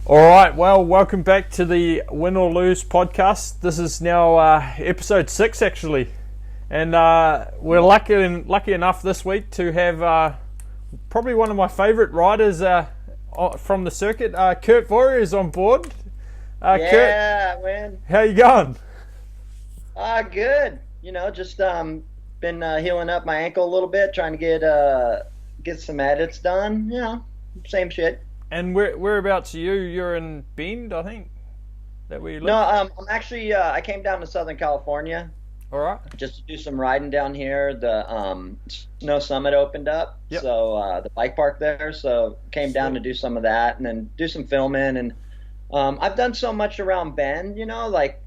All right, well, welcome back to the Win or Lose podcast. This is now episode 6, actually, and we're lucky enough this week to have probably one of my favourite riders from the circuit, Kirt Voreis, on board. Yeah, man. How you going? Good. Just been healing up my ankle a little bit, trying to get some edits done. Same shit. And whereabouts are you? You're in Bend, I think. That where you live? No, I'm actually I came down to Southern California All right. just to do some riding down here. The Snow Summit opened up, Yep. so the bike park there. So came down to do some of that and then do some filming. And I've done so much around Bend. Like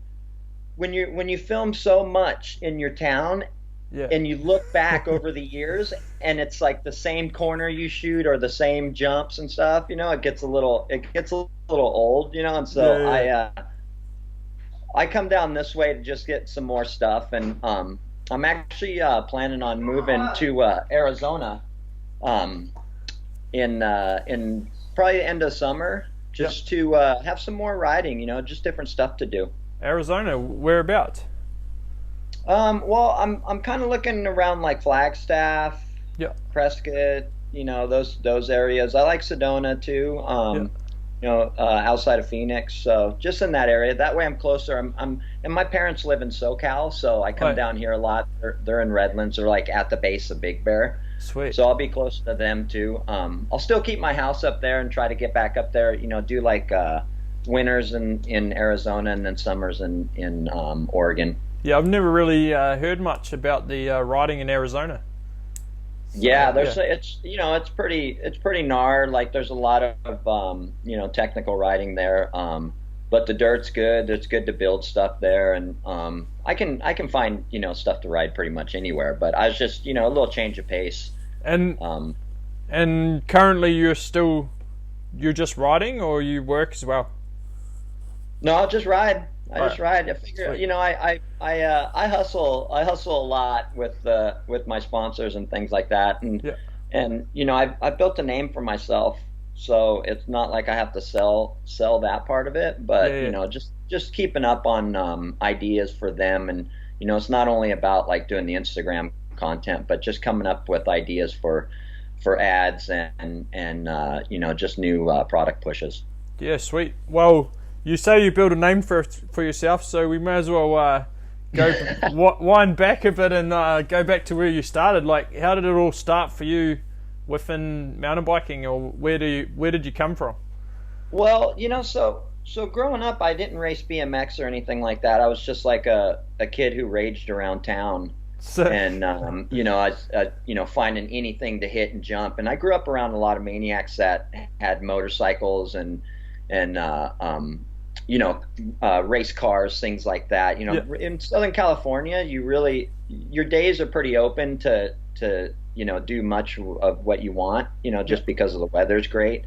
when you film so much in your town. Yeah. And you look back over the years and it's like the same corner you shoot or the same jumps and stuff, it gets a little old, and so Yeah. I come down this way to just get some more stuff. And I'm actually planning on moving to Arizona in probably the end of summer just to have some more riding, just different stuff to do. Arizona, whereabouts? Well, I'm kind of looking around like Flagstaff, Yeah. Prescott, those areas. I like Sedona too. Outside of Phoenix, so just in that area. That way, I'm closer. And my parents live in SoCal, so I come Right. down here a lot. They're in Redlands, or like at the base of Big Bear, Sweet. so I'll be close to them too. I'll still keep my house up there and try to get back up there. Do like winters in Arizona and then summers in Oregon. Yeah, I've never really heard much about the riding in Arizona. Yeah, it's pretty gnarly. Like there's a lot of technical riding there. But the dirt's good. It's good to build stuff there, and I can find stuff to ride pretty much anywhere. But I was just a little change of pace. And Um, and currently you're just riding, or you work as well? no, I'll just ride. I Right. just ride. I figure, Sweet. I hustle. I hustle a lot with my sponsors and things like that. And Yeah. I've built a name for myself, so it's not like I have to sell that part of it. But Yeah. just keeping up on ideas for them. And it's not only about like doing the Instagram content, but just coming up with ideas for ads and just new product pushes. Yeah, sweet. Well, you say you build a name for yourself, so we may as well go wind back a bit and go back to where you started. Like, how did it all start for you within mountain biking, or where did you come from? Well, so growing up, I didn't race BMX or anything like that. I was just like a kid who raged around town, So, and finding anything to hit and jump. And I grew up around a lot of maniacs that had motorcycles and race cars, things like that. Yeah. In Southern California, your days are pretty open to do much of what you want, just because of the weather's great.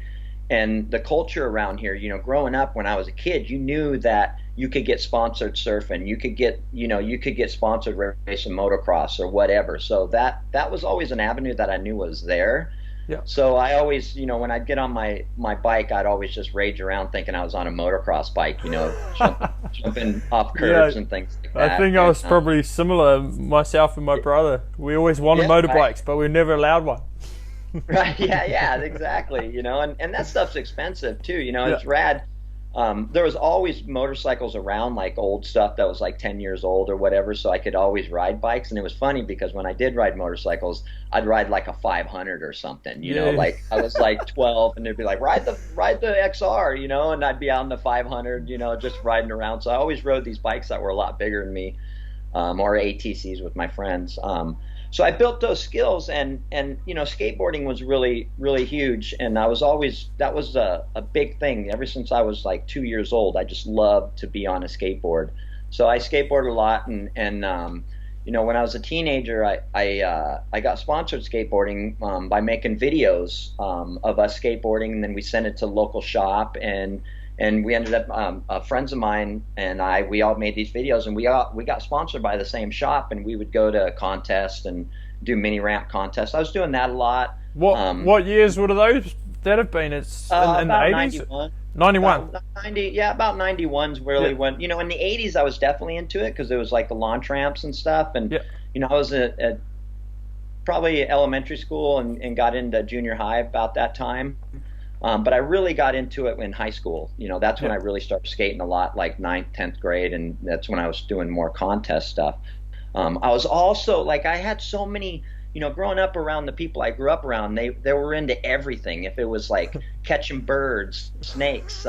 And the culture around here, growing up when I was a kid, you knew that you could get sponsored surfing, you could get sponsored racing motocross or whatever. So that was always an avenue that I knew was there. Yeah. So I always, when I'd get on my bike, I'd always just rage around thinking I was on a motocross bike, jumping off curbs and things like that. I think I was probably similar, myself and my brother. We always wanted motorbikes, but we never allowed one. Right. Yeah, exactly. And that stuff's expensive too. It's rad. There was always motorcycles around, like old stuff that was like 10 years old or whatever, so I could always ride bikes. And it was funny because when I did ride motorcycles, I'd ride like a 500 or something, like I was like 12 and they'd be like, ride the XR, and I'd be out on the 500, just riding around. So I always rode these bikes that were a lot bigger than me, or ATCs with my friends. So I built those skills, and skateboarding was really, really huge. And that was a big thing. Ever since I was like 2 years old, I just loved to be on a skateboard. So I skateboarded a lot, and when I was a teenager, I got sponsored skateboarding by making videos of us skateboarding, and then we sent it to local shop, and we ended up friends of mine and we all made these videos, and we got sponsored by the same shop, and we would go to contests and do mini ramp contests. I was doing that a lot. What years would those that have been? It's in the About 80s. 91. About 90, yeah, about 91's really Yeah. when, in the 80s I was definitely into it because it was like the launch ramps and stuff. And, Yeah. I was at probably elementary school and got into junior high about that time. But I really got into it in high school. That's when Yeah. I really started skating a lot, like ninth, 10th grade. And that's when I was doing more contest stuff. I was also like, I had so many, growing up around the people I grew up around, they were into everything. If it was like catching birds, snakes,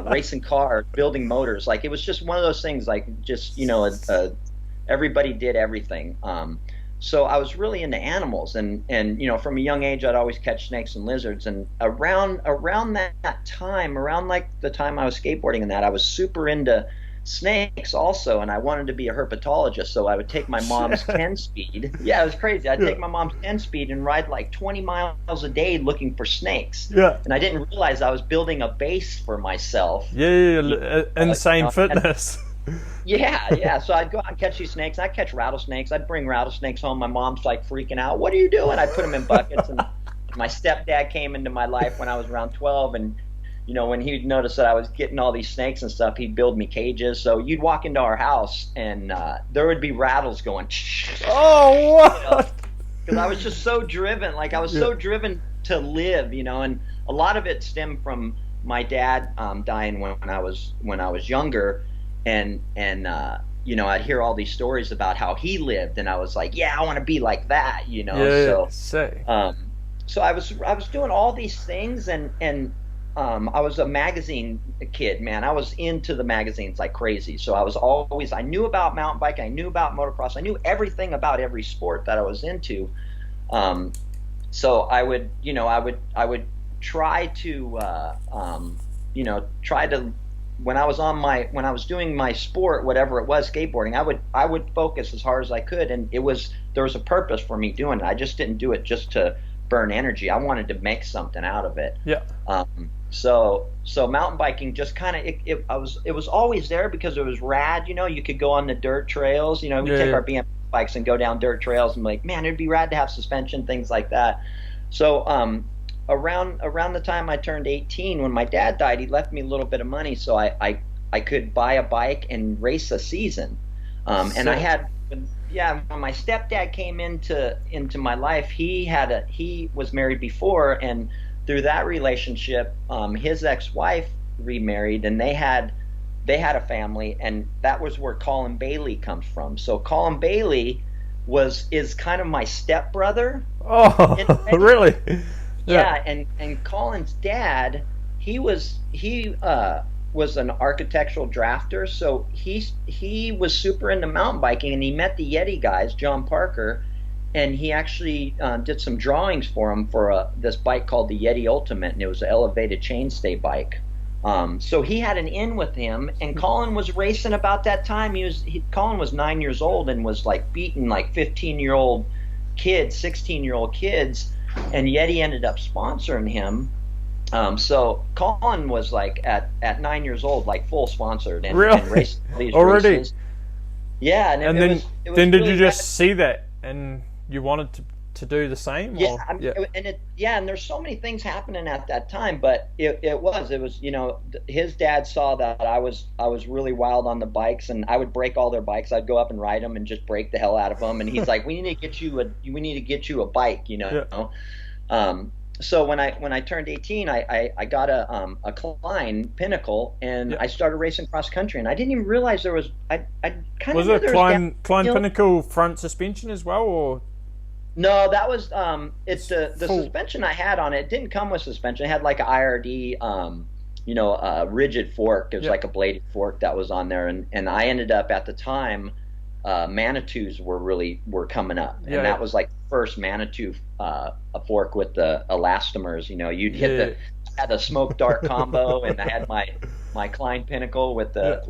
racing cars, building motors, like it was just one of those things, like just, everybody did everything. So I was really into animals, and from a young age I'd always catch snakes and lizards. And around that time, around like the time I was skateboarding and that, I was super into snakes also, and I wanted to be a herpetologist. So I would take my mom's 10 speed. Yeah, it was crazy. I'd take my mom's 10 speed and ride like 20 miles a day looking for snakes. Yeah. And I didn't realize I was building a base for myself. Yeah, insane fitness. Yeah. So I'd go out and catch these snakes. I'd catch rattlesnakes. I'd bring rattlesnakes home. My mom's like freaking out. What are you doing? I'd put them in buckets. And my stepdad came into my life when I was around 12. And, when he'd notice that I was getting all these snakes and stuff, he'd build me cages. So you'd walk into our house and there would be rattles going. Oh, what? Because I was just so driven. Like I was so driven to live, and a lot of it stemmed from my dad dying when I was younger. And I'd hear all these stories about how he lived, and I was like, yeah, I want to be like that, So I was doing all these things, and I was a magazine kid, man. I was into the magazines like crazy. So I knew about mountain biking, I knew about motocross, I knew everything about every sport that I was into. So I would try to when I was doing my sport, whatever it was, skateboarding, I would focus as hard as I could, and there was a purpose for me doing it. I just didn't do it just to burn energy. I wanted to make something out of it. Yeah. So mountain biking just kind of it was always there because it was rad. You could go on the dirt trails. We take our BMX bikes and go down dirt trails and be like, man, it'd be rad to have suspension, things like that. So around the time I turned 18, when my dad died, he left me a little bit of money so I could buy a bike and race a season. And I had, when my stepdad came into my life, he was married before, and through that relationship, his ex-wife remarried, and they had a family, and that was where Colin Bailey comes from. So Colin Bailey is kind of my stepbrother. Oh, really? Yeah, and Colin's dad, he was an architectural drafter, so he was super into mountain biking, and he met the Yeti guys, John Parker, and he actually did some drawings for him for this bike called the Yeti Ultimate, and it was an elevated chainstay bike. So he had an in with him, and Colin was racing about that time. Colin was 9 years old and was like beating like 15-year-old kids, 16-year-old kids, and Yeti ended up sponsoring him. So Colin was like at 9 years old, like full sponsored and raced these already races. Yeah, and then then did you just see that and you wanted to do the same? Yeah, and there's so many things happening at that time, but it was his dad saw that I was really wild on the bikes, and I would break all their bikes. I'd go up and ride them and just break the hell out of them, and he's like, we need to get you a bike, So when I turned 18, I got a Klein Pinnacle, and I started racing cross country, and I didn't even realize there was it Klein Pinnacle front suspension as well, or? No, that was it's the suspension I had on it didn't come with suspension. It had like an IRD rigid fork. It was like a bladed fork that was on there, and I ended up at the time Manitous were coming up, and that was like the first Manitou a fork with the elastomers. You'd hit had the smoke dart combo, and I had my Klein Pinnacle with the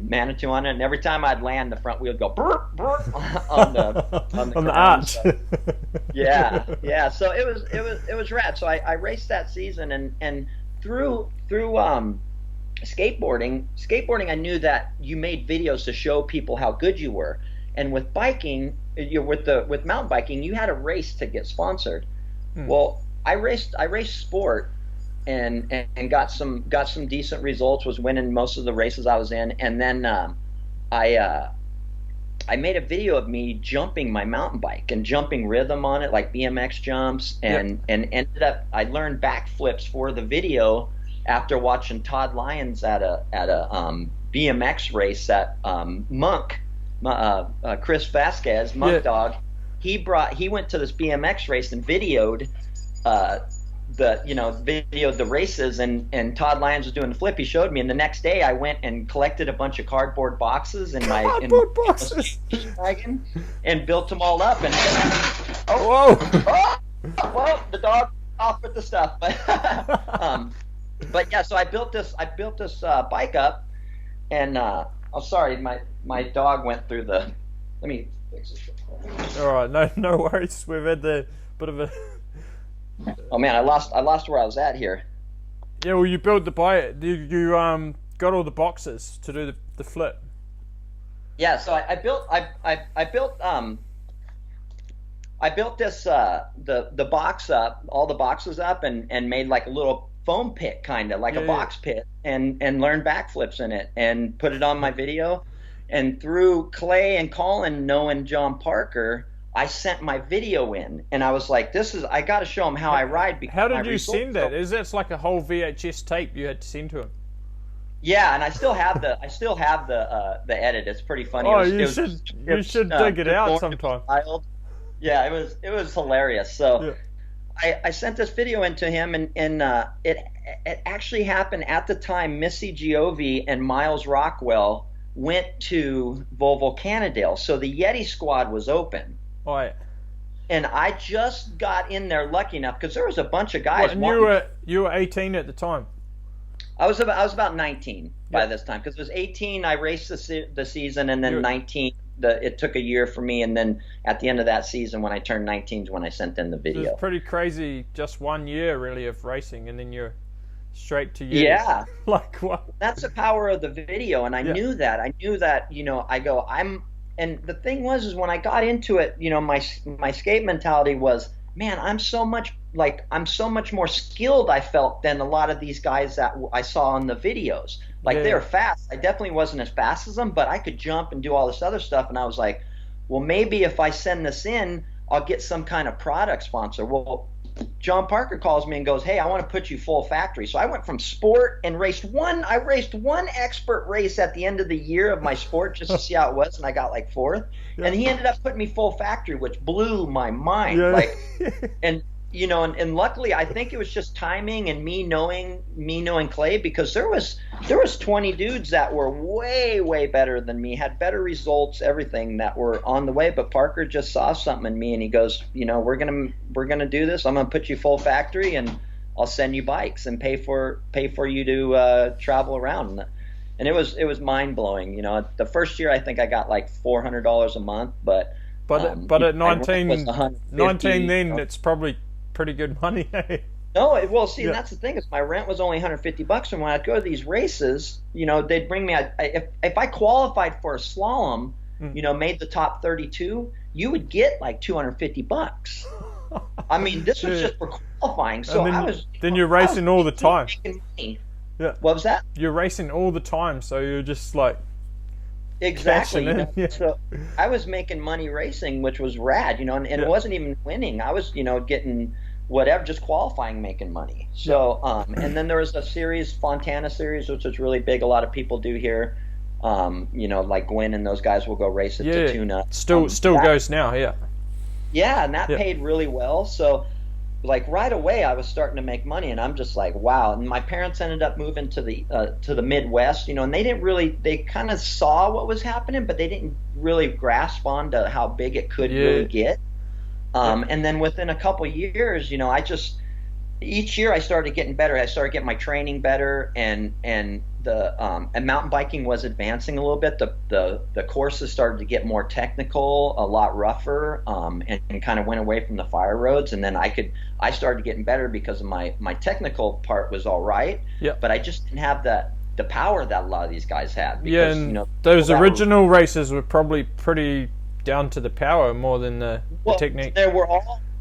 Manitou on it, and every time I'd land, the front wheel would go burp, burp on the arch. Yeah. So it was rad. So I raced that season, and through skateboarding, I knew that you made videos to show people how good you were, and with biking, with mountain biking, you had a race to get sponsored. Well, I raced sport and got some decent results. Was winning most of the races I was in, and then I I made a video of me jumping my mountain bike and jumping rhythm on it, like BMX jumps, and ended up I learned backflips for the video after watching Todd Lyons at a BMX race at Monk, Chris Vasquez, Monk Dog. He went to this BMX race and videoed videoed the races, and Todd Lyons was doing the flip. He showed me, and the next day I went and collected a bunch of cardboard boxes in my wagon and built them all up. And well, the dog off with the stuff, but yeah. So I built this bike up, and sorry, my dog went through the. Let me fix this. All right, no worries. We've had the bit of a. Oh man, I lost where I was at here. Yeah, well, you built the bike. You got all the boxes to do the flip. Yeah, so I built this the box up, all the boxes up, and made like a little foam pit, kind of like a box pit, and learned backflips in it and put it on my video. And through Clay and Colin knowing John Parker, I sent my video in, and I was like, I got to show him how I ride. How did you send that? Is that like a whole VHS tape you had to send to him? Yeah, and I still have the edit. It's pretty funny. Oh, you should dig it out sometime. Yeah, it was hilarious. So I sent this video in to him, and it actually happened at the time. Missy Giove and Miles Rockwell went to Volvo Cannondale, so the Yeti squad was open. Right. And I just got in there lucky enough because there was a bunch of guys. And you were 18 at the time. I was about 19 by this time, because it was 18 I raced the season, and then 19 it took a year for me, and then at the end of that season when I turned 19 is when I sent in the video. So it's pretty crazy, just 1 year really of racing, and then you're straight to years. Yeah. Like what? That's the power of the video, and I knew that. And the thing was when I got into it, my skate mentality was, man, I'm so much more skilled, I felt, than a lot of these guys that I saw in the videos. They were fast. I definitely wasn't as fast as them, but I could jump and do all this other stuff. And I was like, well, maybe if I send this in, I'll get some kind of product sponsor. Well, John Parker calls me and goes, hey, I want to put you full factory. So I went from sport and raced one expert race at the end of the year of my sport just to see how it was, and I got like fourth. Yeah. And he ended up putting me full factory, which blew my mind. Yeah. And luckily I think it was just timing and me knowing Clay, because there was 20 dudes that were way better than me, had better results, everything, that were on the way, but Parker just saw something in me, and he goes, we're gonna do this. I'm gonna put you full factory, and I'll send you bikes and pay for you to travel around. And it was mind blowing. The first year I think I got like $400 a month, but at 19 then it's probably pretty good money. No, and that's the thing, is my rent was only $150, and when I'd go to these races, they'd bring me. If I qualified for a slalom, made the top 32, you would get like $250. I mean, this was just for qualifying. So then you're racing all the time. Yeah. What was that? You're racing all the time, so you're just like. Exactly. So I was making money racing, which was rad, and it wasn't even winning. I was, getting whatever, just qualifying, making money. So, and then there was a series, Fontana series, which was really big. A lot of people do here. Like Gwen and those guys will go race it to Tuna. Still goes now, yeah. Yeah, and that paid really well. So, like right away, I was starting to make money, and I'm just like, wow. And my parents ended up moving to the Midwest, and they kind of saw what was happening, but they didn't really grasp on to how big it could really get. And then within a couple years, each year I started getting better. I started getting my training better, and mountain biking was advancing a little bit. The courses started to get more technical, a lot rougher, and kind of went away from the fire roads. And then I started getting better because of my technical part was all right. Yeah. But I just didn't have the power that a lot of these guys had. Because, those original races were probably pretty down to the power more than the technique.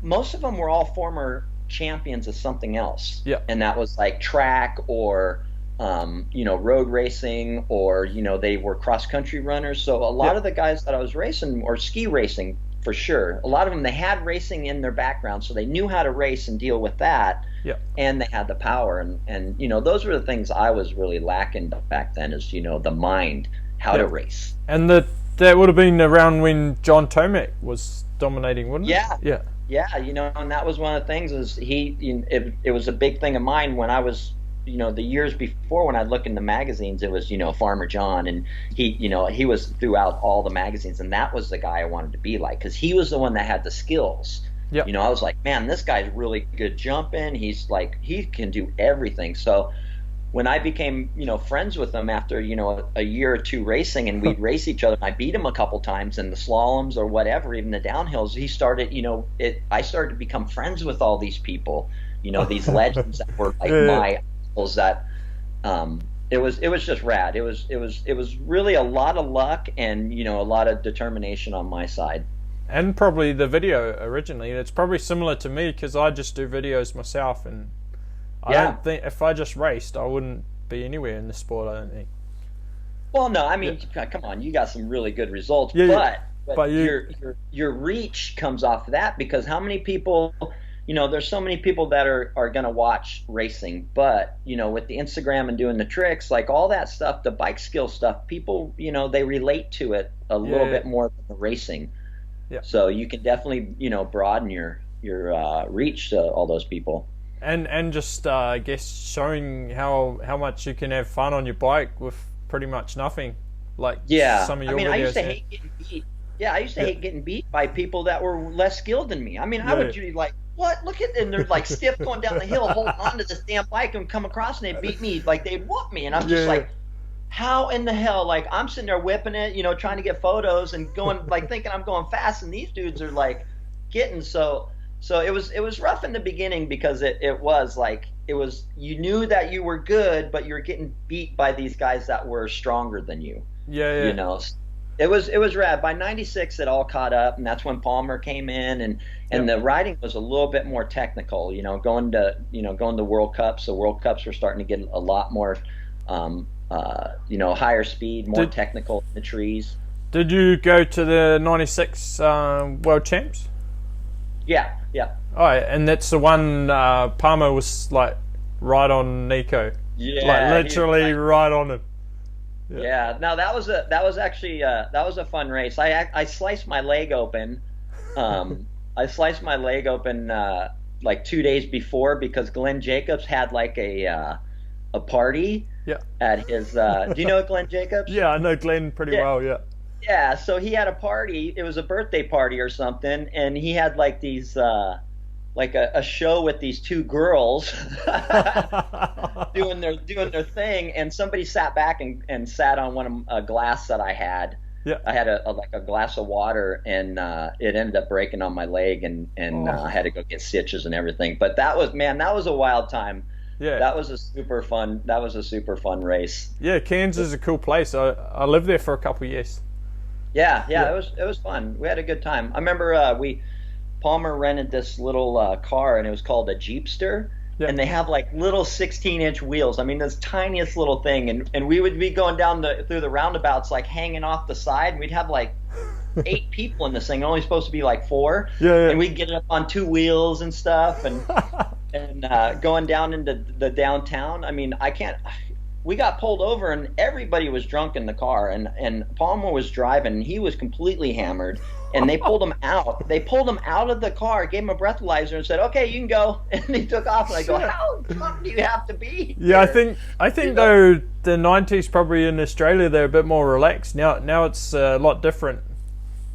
Most of them were all former champions of something else. Yeah. And that was like track or road racing, or they were cross country runners. So a lot of the guys that I was racing, or ski racing for sure, a lot of them, they had racing in their background, so they knew how to race and deal with that. Yeah. And they had the power, and those were the things I was really lacking back then, is the mind, how to race. And that would have been around when John Tomac was dominating, wouldn't it? Yeah, and that was one of the things, is it was a big thing of mine when I was, the years before, when I'd look in the magazines, it was, Farmer John, and he was throughout all the magazines, and that was the guy I wanted to be like, because he was the one that had the skills. Yeah. I was like, man, this guy's really good jumping. He's like, he can do everything. So when I became, friends with him after, a year or two racing, and we'd race each other, and I beat him a couple times in the slaloms or whatever, even the downhills, he started, I started to become friends with all these people, these legends that were like my idols, that, it was just rad. It was really a lot of luck and, a lot of determination on my side. And probably the video originally, it's probably similar to me, because I just do videos myself, and I don't think, if I just raced, I wouldn't be anywhere in the sport, I don't think. Well, no, I mean, come on, you got some really good results, but your reach comes off of that, because how many people, there's so many people that are going to watch racing, but, with the Instagram and doing the tricks, like all that stuff, the bike skill stuff, people, they relate to it a little bit more than the racing. Yeah. So you can definitely, broaden your reach to all those people. And just I guess showing how much you can have fun on your bike with pretty much nothing. Like some of your videos. I used to hate getting beat. Yeah, I used to hate getting beat by people that were less skilled than me. I mean, I would be like, what? Look at, and they're like stiff going down the hill, holding on to this damn bike, and come across and they beat me, like they'd whoop me, and I'm just like, how in the hell? Like, I'm sitting there whipping it, trying to get photos and going, like, thinking I'm going fast, and these dudes are like getting so it was rough in the beginning, because it was like, you knew that you were good, but you're getting beat by these guys that were stronger than you. It was rad. By 96 it all caught up, and that's when Palmer came in, and the riding was a little bit more technical, going to World Cups. The World Cups were starting to get a lot more higher speed, more technical in the trees. Did you go to the 96 World Champs? Yeah. Oh, and that's the one Palmer was like right on Nico. Yeah, like literally right on him. Yeah. No, that was actually a fun race. I sliced my leg open. I sliced my leg open like 2 days before, because Glenn Jacobs had like a party. Yeah. At his do you know Glenn Jacobs? Yeah, I know Glenn pretty well. Yeah. Yeah, so he had a party. It was a birthday party or something, and he had like these like a show with these two girls doing their thing, and somebody sat back and sat on a glass that I had. Yeah. I had a glass of water, and it ended up breaking on my leg, and I had to go get stitches and everything. But that was a wild time. Yeah, that was a super fun race. Yeah, Cairns is a cool place. I lived there for a couple of years. Yeah, it was fun. We had a good time. I remember Palmer rented this little car, and it was called a Jeepster. Yeah. And they have like little 16-inch wheels. I mean, this tiniest little thing, and we would be going down through the roundabouts, like hanging off the side. And we'd have like 8 people in this thing. Only supposed to be like 4. Yeah. And we'd get it up on 2 wheels and stuff, and going down into the downtown. I mean, we got pulled over, and everybody was drunk in the car, and Palmer was driving, and he was completely hammered, and they pulled him out. They pulled him out of the car, gave him a breathalyzer, and said, "Okay, you can go." And he took off, and I go, "How drunk do you have to be?" Yeah, I think though the 90s probably in Australia they're a bit more relaxed. Now it's a lot different.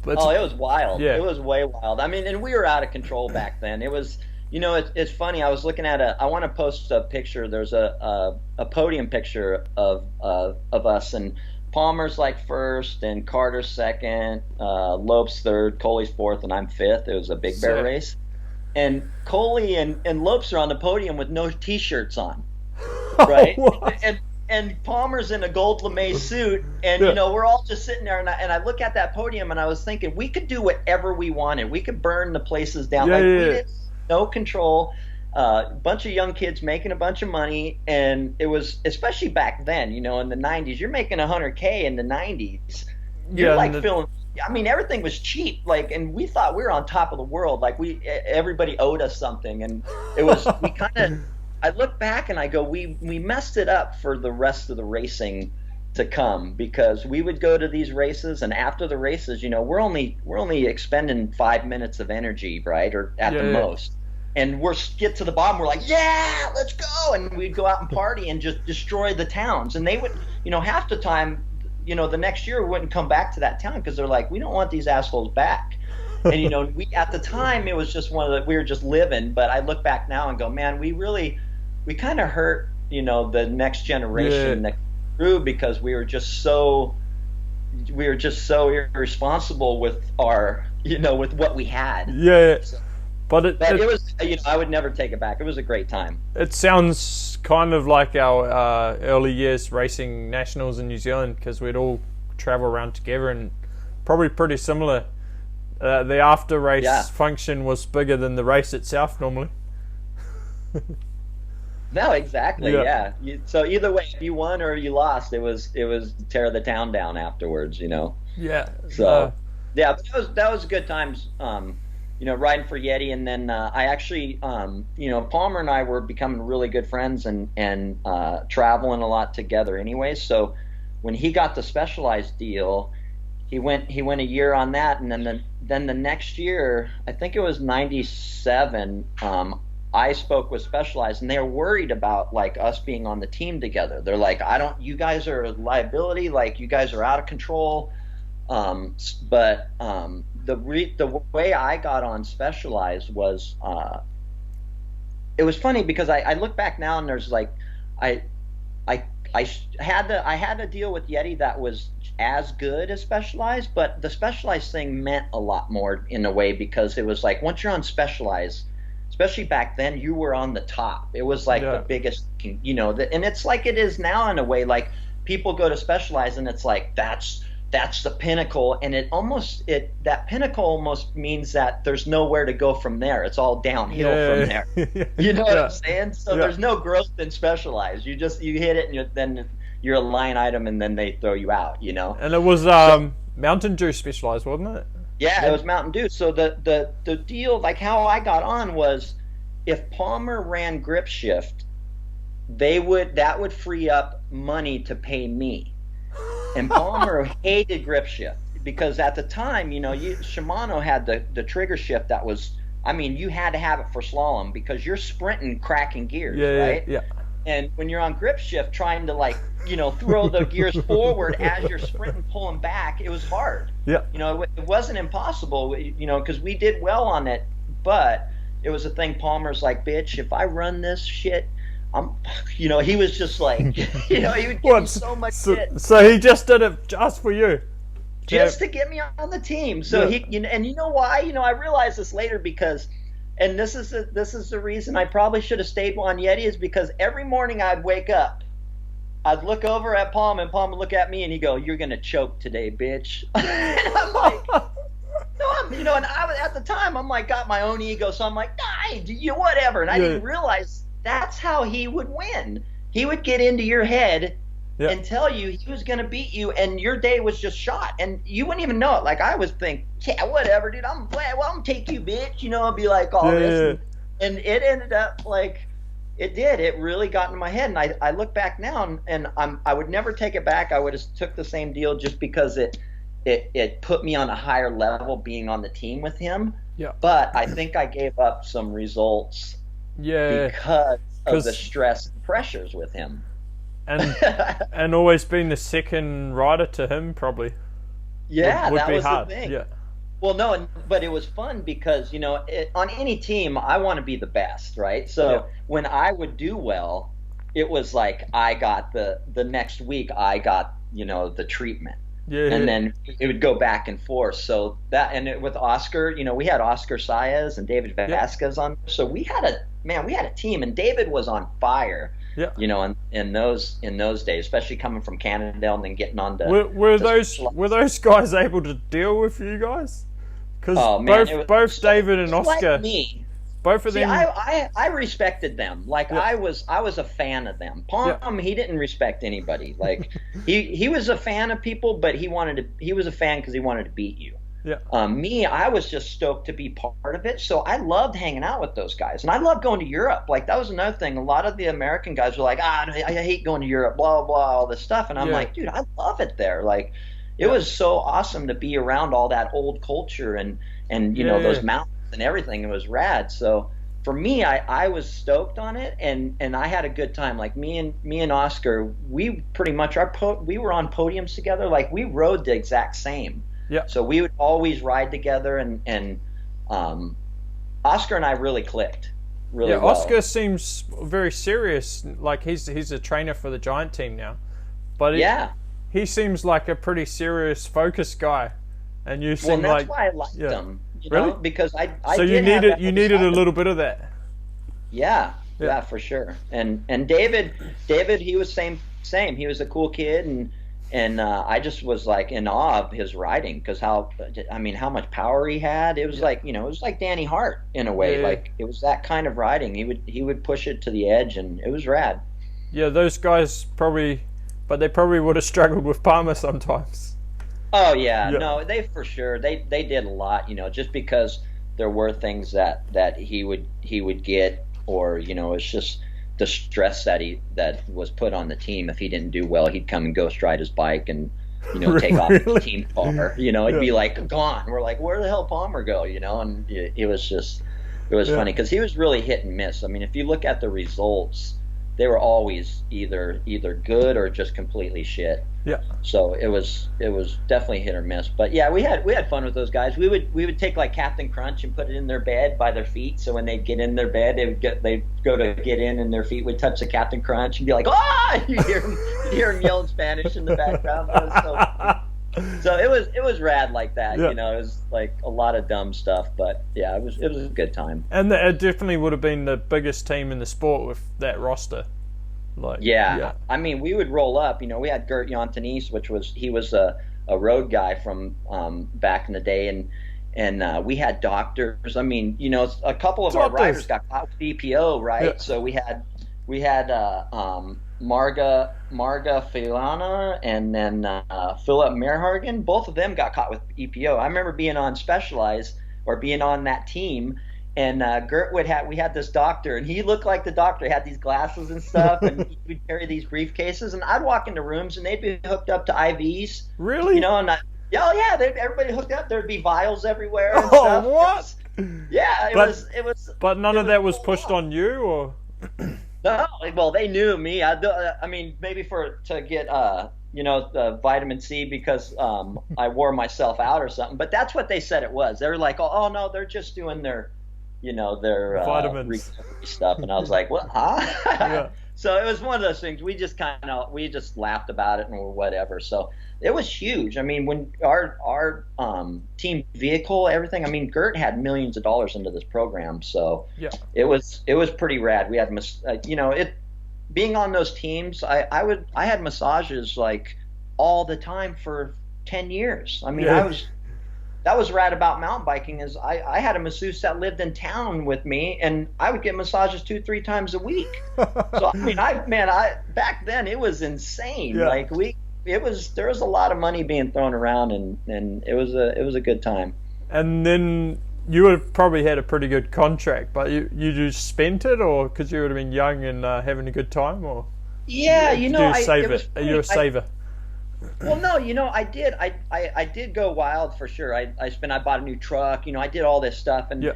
It was wild. Yeah. It was way wild. I mean, and we were out of control back then. It was. It's funny. I was looking at I want to post a picture. There's a podium picture of us, and Palmer's like first, and Carter's second, Lope's third, Coley's fourth, and I'm fifth. It was a big bear race, and Coley and Lopes are on the podium with no t-shirts on, right? And Palmer's in a gold lame suit, and we're all just sitting there, and I look at that podium, and I was thinking we could do whatever we wanted. We could burn the places down. We did no control. a bunch of young kids making a bunch of money, and it was, especially back then, in the 90s, you're making 100K in the 90s. You're like feeling, I mean, everything was cheap, like, and we thought we were on top of the world, like everybody owed us something, and it was, we kind of, I look back and I go, we messed it up for the rest of the racing to come, because we would go to these races, and after the races, we're only expending 5 minutes of energy, right, or at the most. And we're get to the bottom, we're like, yeah, let's go. And we'd go out and party and just destroy the towns. And they would, half the time, the next year we wouldn't come back to that town because they're like, we don't want these assholes back. And, we, at the time, it was just we were just living. But I look back now and go, man, we kind of hurt, the next generation that grew, because we were just so irresponsible with our, with what we had. Yeah. So, But it was, I would never take it back. It was a great time. It sounds kind of like our early years racing nationals in New Zealand, because we'd all travel around together, and probably pretty similar. The after race function was bigger than the race itself normally. No, exactly. Yeah. So either way, if you won or you lost, it was tear the town down afterwards. Yeah. So but that was good times. Riding for Yeti, and then I actually, Palmer and I were becoming really good friends, and traveling a lot together anyway. So when he got the Specialized deal, he went a year on that, and then the next year, I think it was 97, I spoke with Specialized, and they were worried about like us being on the team together. They're like, you guys are a liability, like you guys are out of control. The way I got on Specialized was, it was funny because I look back now, and there's like, I had a deal with Yeti that was as good as Specialized, but the Specialized thing meant a lot more in a way, because it was like, once you're on Specialized, especially back then, you were on the top. It was like the biggest, and it's like it is now in a way, like people go to Specialized and it's like, that's the pinnacle, and that pinnacle almost means that there's nowhere to go from there. It's all downhill from there. You know what I'm saying? So there's no growth in Specialized. You hit it, and then you're a line item, and then they throw you out. And it was Mountain Dew Specialized, wasn't it? Yeah, it was Mountain Dew. So the deal, like how I got on, was if Palmer ran grip shift, that would free up money to pay me. And Palmer hated grip shift, because at the time, Shimano had the trigger shift that was, I mean, you had to have it for slalom, because you're sprinting, cracking gears, right? Yeah. And when you're on grip shift, trying to throw the gears forward as you're sprinting, pulling back, it was hard. Yeah. It wasn't impossible, because we did well on it, but it was a thing. Palmer's like, bitch, if I run this shit, he was just like, he would give me so much shit. So he just did it just for you, just to get me on the team. So he, and you know why? I realized this later, because, and this is the reason I probably should have stayed on Yeti, is because every morning I'd wake up, I'd look over at Palm, and Palm would look at me, and he'd go, "You're gonna choke today, bitch." And I'm like, no, and I was, at the time, I'm like, got my own ego, so I'm like, nah, whatever, and I didn't realize that's how he would win. He would get into your head and tell you he was going to beat you, and your day was just shot, and you wouldn't even know it. Like, I would think, yeah, whatever, dude, I'm gonna take you, bitch, I'll be like all this. And it ended up like, it did. It really got into my head, and I look back now, and I would never take it back. I would have took the same deal, just because it put me on a higher level being on the team with him. Yeah. But I think I gave up some results because of the stress and pressures with him. And always being the second rider to him, probably. Yeah, would that be was hard. the thing. Yeah. Well, no, but it was fun because, on any team, I want to be the best, right? So when I would do well, it was like I got the next week, I got, the treatment. Yeah. And then it would go back and forth. So with Oscar, we had Oscar Saez and David Vasquez on. So we had a team, and David was on fire. Yeah. In those days, especially coming from Canada and then getting on to were those guys able to deal with you guys? Because both David and Oscar, like me. both of See, them. I respected them. Like Yeah. I was a fan of them. Yeah. Palm, he didn't respect anybody. Like he was a fan of people, but he was a fan because he wanted to beat you. Yeah. Me, I was just stoked to be part of it. So I loved hanging out with those guys. And I loved going to Europe. Like, that was another thing. A lot of the American guys were like, I hate going to Europe, blah, blah, all this stuff. And I'm like, dude, I love it there. Like, it was so awesome to be around all that old culture and you know, those mountains and everything. It was rad. So for me, I was stoked on it. And I had a good time. Like, me and Oscar, we pretty much, we were on podiums together. Like, we rode the exact same. Yeah. So we would always ride together, and Oscar and I really clicked really well. Oscar seems very serious. Like, he's a trainer for the Giant team now, but he seems like a pretty serious, focused guy. And you seem that's why I liked him. You know, because I so you needed a little bit of that. Yeah, for sure. And David, he was same. He was a cool kid, and I just was like in awe of his riding, because how much power he had. It was like, you know, it was like Danny Hart in a way. Like, it was that kind of riding. He would push it to the edge, and it was rad. Yeah, those guys probably would have struggled with Palmer sometimes. Oh yeah. No, they for sure they did a lot, you know, just because there were things that he would get, or, you know, it's just the stress that was put on the team. If he didn't do well, he'd come and ghost ride his bike and, you know, take off the team car. You know, it'd be like, gone. We're like, where the hell Palmer go? You know, and it was funny because he was really hit and miss. I mean, if you look at the results, they were always either good or just completely shit. Yeah. So it was definitely hit or miss. But yeah, we had fun with those guys. We would take like Captain Crunch and put it in their bed by their feet. So when they'd get in their bed, they'd go to get in, and their feet would touch the Captain Crunch and be like, ah! You hear them yelling Spanish in the background. It was so funny. So it was rad like that. You know, it was like a lot of dumb stuff, but yeah, it was a good time. And it definitely would have been the biggest team in the sport with that roster. Like, I mean, we would roll up. You know, we had Gert Jontanis, he was a road guy from back in the day, and we had doctors. I mean, you know, a couple of our riders got caught with EPO, right? Yeah. So we had Marga Filana and then Philip Merhargen. Both of them got caught with EPO. I remember being on Specialized, or being on that team, and Gert we had this doctor, and he looked like the doctor. He had these glasses and stuff, and he would carry these briefcases, and I'd walk into rooms, and they'd be hooked up to IVs. Really? You know, and everybody hooked up. There'd be vials everywhere and stuff. What? It was. But none of that was pushed on you, or? No, well, they knew me. I mean, maybe to get the vitamin C, because I wore myself out or something. But that's what they said it was. They were like, oh no, they're just doing their vitamins recovery stuff. And I was like, what? Huh? Yeah. So it was one of those things. We just laughed about it and whatever. So it was huge. I mean, when our team vehicle, everything. I mean, Gert had millions of dollars into this program, so it was pretty rad. We had being on those teams. I had massages like all the time for 10 years. I mean, that was rad about mountain biking, is I had a masseuse that lived in town with me, and I would get massages 2-3 times a week. So I mean, back then it was insane. Yeah. Like there was a lot of money being thrown around, and it was a good time. And then you would have probably had a pretty good contract, but you just spent it, or because you would have been young and having a good time, or? Yeah, Are you a saver? Well, no, I did. I did go wild for sure. I bought a new truck. I did all this stuff, and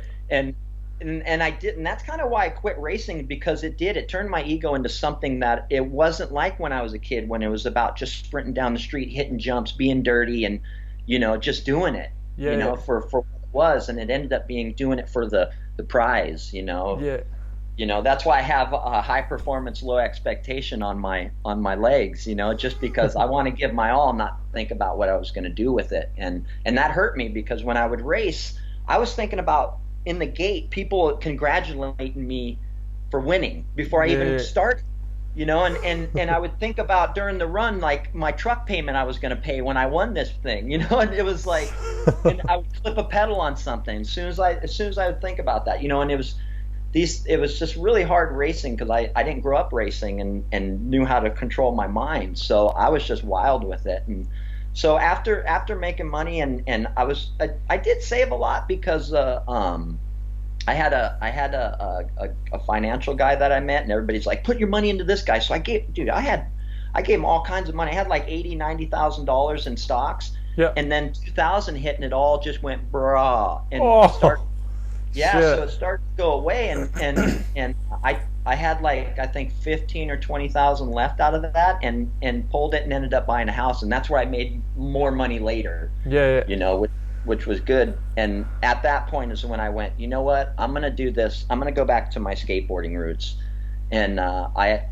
I did, and that's kind of why I quit racing, because it turned my ego into something that it wasn't like when I was a kid, when it was about just sprinting down the street, hitting jumps, being dirty, and just doing it. For what it was, and it ended up being doing it for the prize. That's why I have a high performance, low expectation on my legs, just because I want to give my all, not think about what I was going to do with it. And that hurt me, because when I would race, I was thinking about, in the gate, people congratulating me for winning before I even started, and I would think about during the run, like my truck payment I was going to pay when I won this thing, and it was like, and I would clip a pedal on something as soon as I would think about that, and it was, it was just really hard racing because I didn't grow up racing and knew how to control my mind. So I was just wild with it. And so after making money and I did save a lot because I had a financial guy that I met, and everybody's like, put your money into this guy. So I gave him all kinds of money. I had like $90,000 in stocks. Yeah. And then 2000 hit, and it all just went brah and Shit. so it started to go away, and I had like I think 15 or 20,000 left out of that, and pulled it and ended up buying a house, and that's where I made more money later. Yeah. You know, which was good. And at that point is when I went, you know what, I'm gonna do this. I'm gonna go back to my skateboarding roots, and I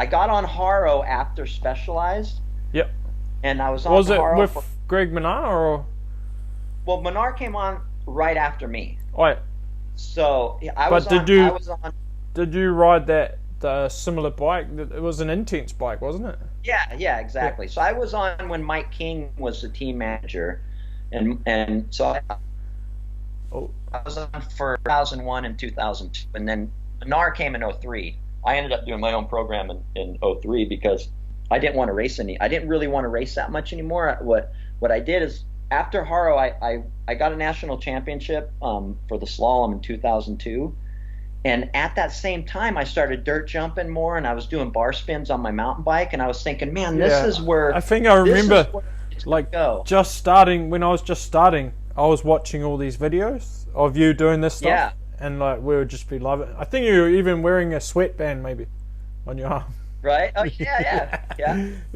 got on Haro after Specialized. Yep. And I was on Was it Haro with Greg Menard or? Well, Menard came on right after me. Right. So I was on. Did you ride the similar bike? It was an intense bike, wasn't it? Yeah, exactly. Yeah. So I was on when Mike King was the team manager, and so I was on for 2001 and 2002, and then Menard came in 2003. I ended up doing my own program in 2003 because I didn't want to race I didn't really want to race that much anymore. What I did is after Haro, I got a national championship for the slalom in 2002, and at that same time I started dirt jumping more, and I was doing bar spins on my mountain bike, and I was thinking, man, this is where I think I remember like just starting when I was just starting. I was watching all these videos of you doing this stuff. Yeah. And like we would just be loving it. I think you were even wearing a sweatband maybe on your arm. Right? Oh yeah. Yeah.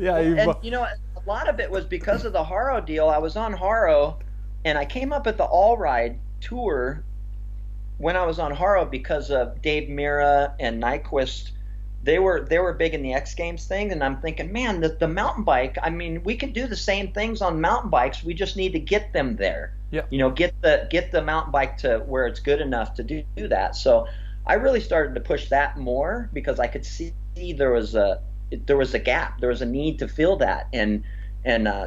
And you know, a lot of it was because of the Haro deal. I was on Haro, and I came up at the All Ride tour when I was on Haro because of Dave Mira and Nyquist. They were big in the X Games thing, and I'm thinking, man, the mountain bike. I mean, we can do the same things on mountain bikes. We just need to get them there. Yeah. You know, get the mountain bike to where it's good enough to do that. So I really started to push that more because I could see there was a gap, there was a need to fill that, and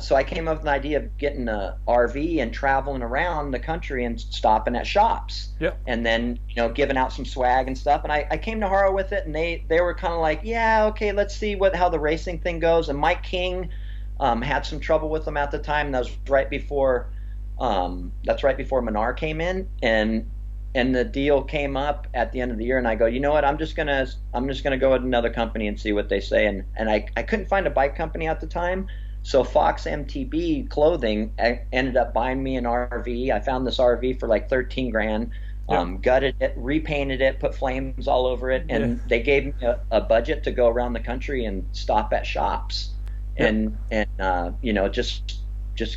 so I came up with an idea of getting a RV and traveling around the country and stopping at shops. Yeah. And then, you know, giving out some swag and stuff. And I came to Haro with it, and they were kind of like, yeah, okay, let's see how the racing thing goes. And Mike King had some trouble with them at the time. That was right before Menard came in, and the deal came up at the end of the year, and I go, you know what, I'm just gonna go with another company and see what they say. And I couldn't find a bike company at the time, so Fox MTB Clothing ended up buying me an RV. I found this RV for like 13 grand. Gutted it, repainted it, put flames all over it, and they gave me a budget to go around the country and stop at shops and you know, just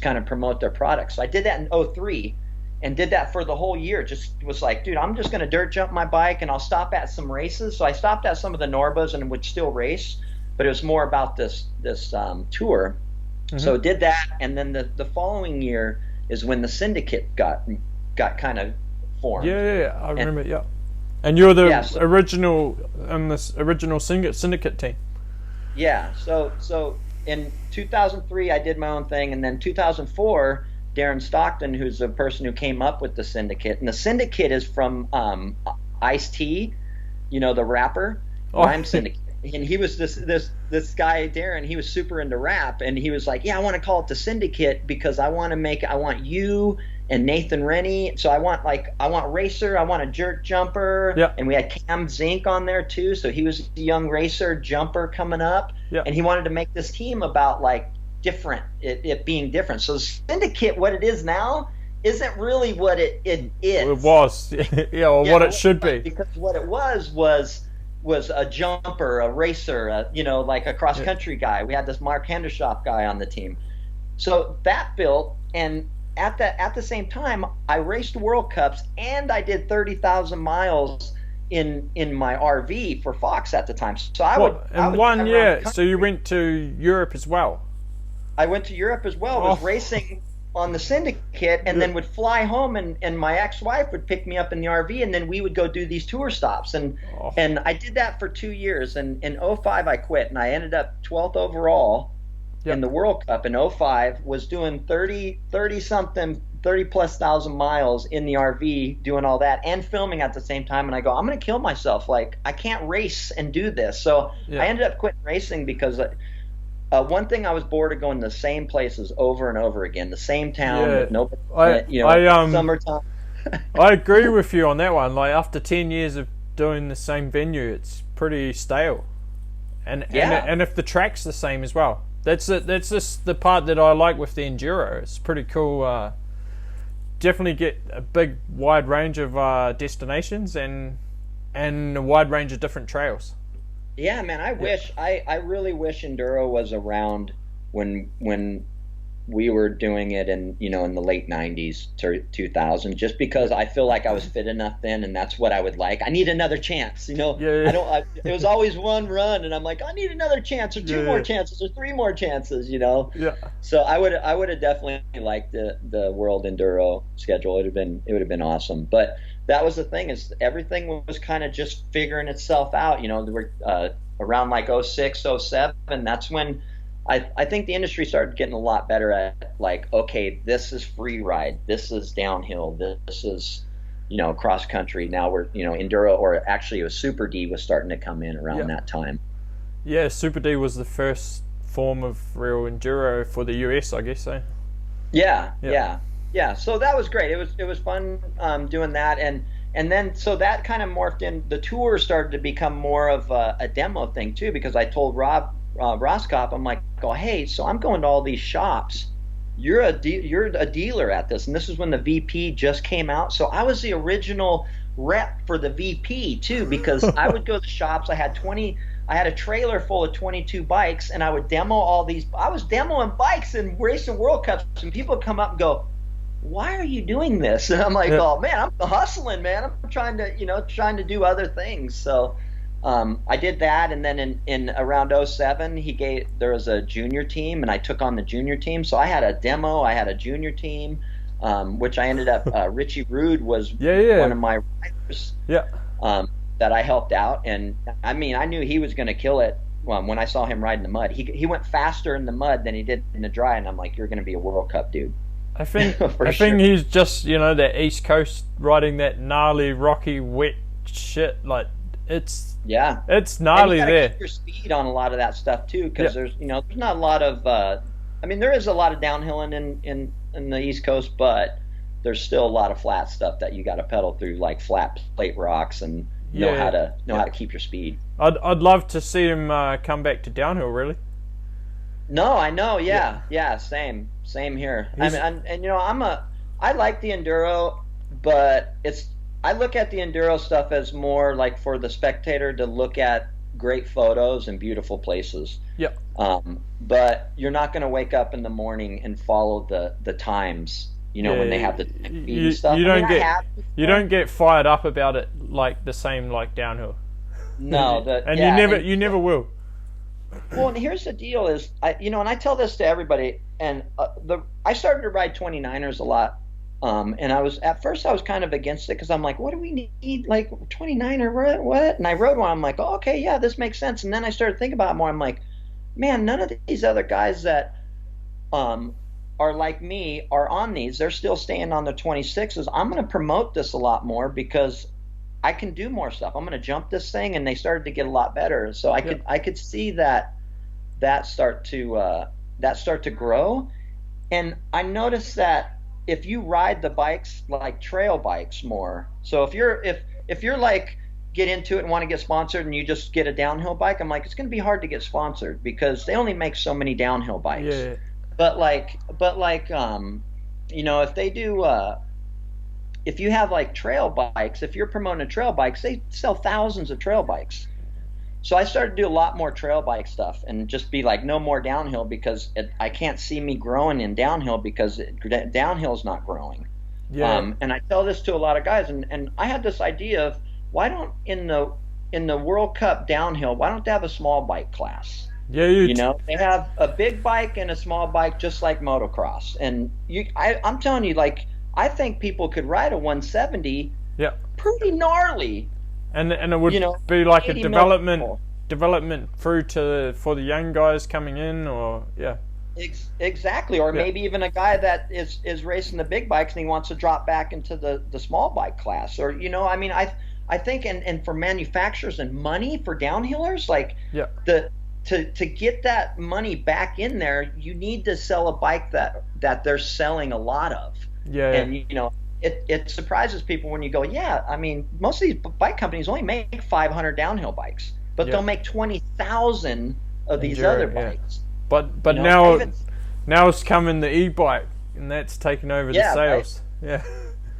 kind of promote their products. So I did that in 2003 and did that for the whole year. Just was like, dude, I'm just going to dirt jump my bike and I'll stop at some races. So I stopped at some of the Norbas and would still race, but it was more about this tour. Mm-hmm. So did that, and then the following year is when the Syndicate got kind of formed. Yeah, I remember. Yeah, and you're the original Syndicate team. Yeah. So in 2003, I did my own thing, and then 2004, Darren Stockton, who's the person who came up with the Syndicate, and the Syndicate is from Ice-T, you know, the rapper, Rhyme Syndicate. And he was this guy, Darren, he was super into rap, and he was like, yeah, I want to call it the Syndicate because I want you and Nathan Rennie. So I want racer, I want a jerk jumper. Yeah. And we had Cam Zink on there too. So he was a young racer jumper coming up. Yeah. And he wanted to make this team about like different, it being different. So the Syndicate, what it is now, isn't really what it is. It was. What it should be. Because what it was a jumper, a racer, you know, like a cross-country guy. We had this Mark Hendershop guy on the team. So that built, and at the same time, I raced World Cups, and I did 30,000 miles in my RV for Fox at the time. So I would 1 year. So you went to Europe as well? I went to Europe as well. I was racing on the Syndicate, and then would fly home, and my ex-wife would pick me up in the RV, and then we would go do these tour stops, and I did that for 2 years, and in 2005 I quit, and I ended up 12th overall in the World Cup in 2005, was doing 30 something 30 plus thousand miles in the RV doing all that and filming at the same time. And I go, I'm going to kill myself. Like, I can't race and do this. So Yeah. I ended up quitting racing because one thing, I was bored of going to the same places over and over again, the same town with nobody, summertime. I agree with you on that one. Like, after 10 years of doing the same venue, it's pretty stale. And if the track's the same as well. That's it. That's just the part that I like with the Enduro. It's pretty cool. Definitely get a big, wide range of destinations and a wide range of different trails. Yeah, man. I really wish Enduro was around when we were doing it in the late 90s to 2000, just because I feel like I was fit enough then, and that's what I would like. I need another chance, Yeah. It was always one run, and I'm like, I need another chance, or two more chances, or three more chances, Yeah. So I would have definitely liked the World Enduro schedule. It would have been awesome. But that was the thing, is everything was kind of just figuring itself out. There were around like 06, 07, that's when I think the industry started getting a lot better at, like, okay, this is free ride, this is downhill, this is, cross country. Now we're, Enduro, or actually it was Super D was starting to come in around that time. Yeah, Super D was the first form of real Enduro for the US, I guess so. Yeah. So that was great. It was fun doing that, and then so that kind of morphed in. The tour started to become more of a demo thing too, because I told Rob Roscop, I'm like, hey, so I'm going to all these shops. You're a dealer at this, and this is when the VP just came out. So I was the original rep for the VP too, because I would go to the shops. I had a trailer full of 22 bikes, and I would demo all these. I was demoing bikes and racing World Cups, and people would come up and go, why are you doing this? And I'm like, oh man, I'm hustling, man. I'm trying to do other things. So I did that, and then in around 07, there was a junior team, and I took on the junior team. So I had a demo, I had a junior team, which I ended up. Richie Rude was one of my riders. That I helped out, and I mean, I knew he was going to kill it. When I saw him ride in the mud, he went faster in the mud than he did in the dry, and I'm like, you're going to be a World Cup dude. I think he's just that East Coast riding that gnarly, rocky, wet shit. Like it's gnarly and you there. Keep your speed on a lot of that stuff too, because there's not a lot of. There is a lot of downhill in the East Coast, but there's still a lot of flat stuff that you got to pedal through, like flat plate rocks, and know how to keep your speed. I'd love to see him come back to downhill. Really. No, I know. Yeah. Same here. I like the Enduro, but I look at the Enduro stuff as more like for the spectator to look at great photos and beautiful places. Yep. But you're not going to wake up in the morning and follow the times. When they have the speed and stuff. You don't get fired up about it like the same like downhill. No, you never will. Well, and here's the deal: is and I tell this to everybody, and I started to ride 29ers a lot, and at first I was kind of against it, because I'm like, what do we need, like 29er, what? And I rode one, I'm like, oh, okay, yeah, this makes sense. And then I started thinking about it more. I'm like, man, none of these other guys that are like me are on these. They're still staying on the 26s. I'm going to promote this a lot more, because I can do more stuff. I'm going to jump this thing, and they started to get a lot better. So I could see that start to grow. And I noticed that if you ride the bikes like trail bikes more, so if you're like get into it and want to get sponsored, and you just get a downhill bike, I'm like, it's going to be hard to get sponsored, because they only make so many downhill bikes. Yeah. But if they do. If you have like trail bikes, if you're promoting trail bikes, they sell thousands of trail bikes. So I started to do a lot more trail bike stuff, and just be like, no more downhill, because I can't see me growing in downhill, because downhill's not growing. Yeah. And I tell this to a lot of guys, and I had this idea of, why don't in the World Cup downhill, why don't they have a small bike class? Yeah, they have a big bike and a small bike, just like motocross. And I'm telling you, like, I think people could ride a 170 pretty gnarly. And it would be like a development through for the young guys coming in, or Exactly, or maybe even a guy that is racing the big bikes and he wants to drop back into the small bike class, or I mean, I think and for manufacturers and money for downhillers, like Yeah. to get that money back in there, you need to sell a bike that they're selling a lot of. Yeah. And it surprises people when you go, yeah, I mean, most of these bike companies only make 500 downhill bikes, but they'll make 20,000 of these Enduro, other bikes. But now it's coming the e-bike, and that's taken over the sales. Right?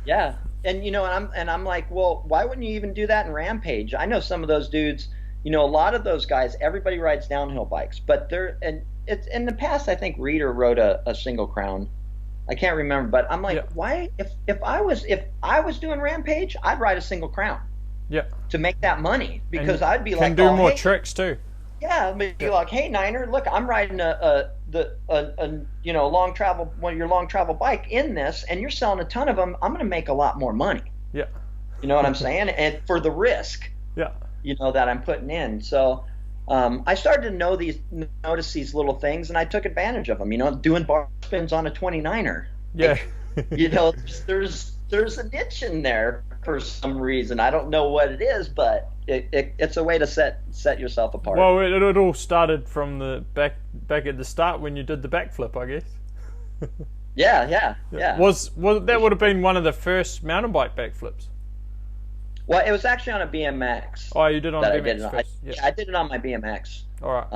Yeah. And I'm like, well, why wouldn't you even do that in Rampage? I know some of those dudes, a lot of those guys, everybody rides downhill bikes, but it's in the past, I think Reader rode a single crown. I can't remember, but I'm like, why if I was doing Rampage, I'd ride a single crown. Yeah. To make that money, because I'd be like, do more tricks too. Yeah, be like, hey Niner, look, I'm riding a long travel, your long travel bike in this, and you're selling a ton of them. I'm going to make a lot more money. Yeah. You know what I'm saying? And for the risk. Yeah. That I'm putting in. So I started to notice these little things, and I took advantage of them. Doing bar spins on a 29er. Yeah. There's a niche in there for some reason. I don't know what it is, but it's a way to set yourself apart. Well, it all started from the back at the start when you did the backflip, I guess. Yeah. Was that would have been one of the first mountain bike backflips? Well, it was actually on a BMX. Oh, you did on BMX first? I did it on my BMX. All right.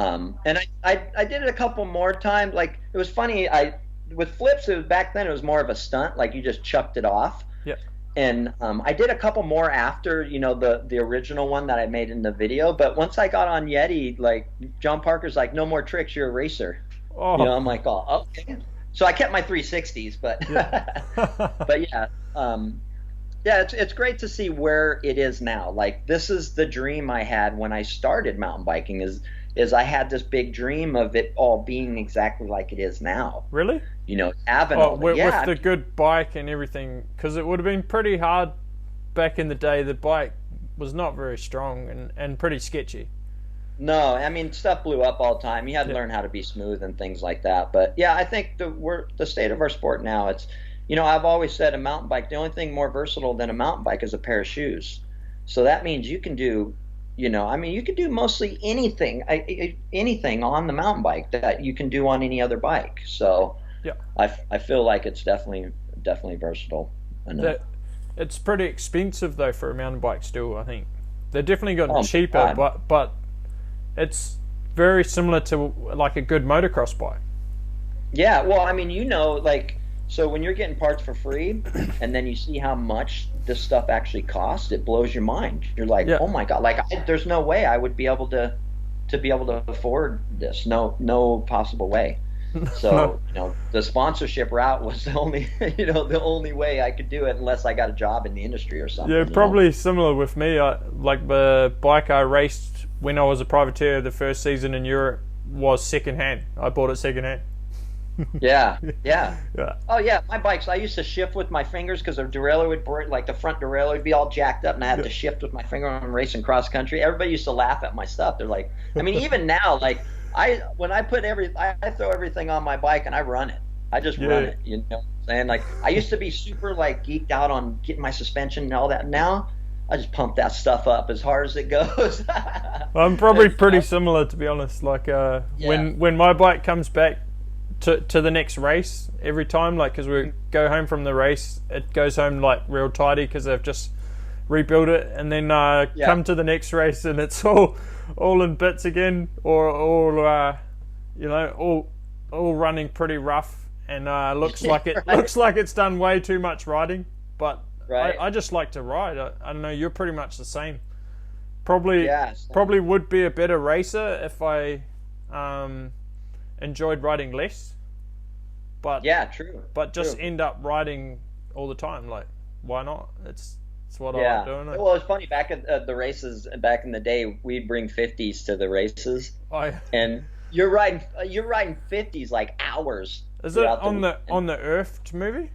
And I did it a couple more times. Like, it was funny. With flips, back then it was more of a stunt. Like, you just chucked it off. Yeah. And I did a couple more after, the original one that I made in the video. But once I got on Yeti, like, John Parker's like, no more tricks, you're a racer. Oh. I'm like, oh, okay. So I kept my 360s, but but yeah. Yeah, it's great to see where it is now. Like, this is the dream I had when I started mountain biking, is I had this big dream of it all being exactly like it is now. Really? Having all with the good bike and everything, because it would have been pretty hard back in the day. The bike was not very strong and pretty sketchy. No, I mean, stuff blew up all the time. You had to learn how to be smooth and things like that. But yeah, I think the state of our sport now, it's, I've always said a mountain bike, the only thing more versatile than a mountain bike is a pair of shoes. So that means you can do, you can do mostly anything on the mountain bike that you can do on any other bike. So yeah, I feel like it's definitely versatile enough. It's pretty expensive though for a mountain bike still. I think they're definitely gotten cheaper, but it's very similar to like a good motocross bike. Yeah, well, I mean, like. So when you're getting parts for free, and then you see how much this stuff actually costs, it blows your mind. You're like, oh my god! Like, there's no way I would be able to afford this. No possible way. So the sponsorship route was the only way I could do it, unless I got a job in the industry or something. Yeah, probably similar with me. Like the bike I raced when I was a privateer, the first season in Europe was secondhand. I bought it secondhand. Yeah. Oh yeah, my bikes. I used to shift with my fingers because the derailleur would break, like the front derailleur would be all jacked up, and I had to shift with my finger when I'm racing cross country. Everybody used to laugh at my stuff. They're like, I mean, even now, like I throw everything on my bike and I run it. I just run it. You know what I'm saying? Like, I used to be super like geeked out on getting my suspension and all that. Now I just pump that stuff up as hard as it goes. I'm probably pretty similar, to be honest. Like when my bike comes back to the next race every time, like, because we go home from the race, it goes home like real tidy because they've just rebuilt it, and then come to the next race and it's all in bits again, or all running pretty rough, and looks like it's done way too much riding. But I just like to ride. I don't know, you're pretty much the same. Probably would be a better racer if I enjoyed riding less, but true. But just end up riding all the time. Like, why not? It's what I like doing. Well, it's funny, back at the races back in the day, we'd bring 50s to the races, and you're riding 50s like hours. Is it on the Earth movie?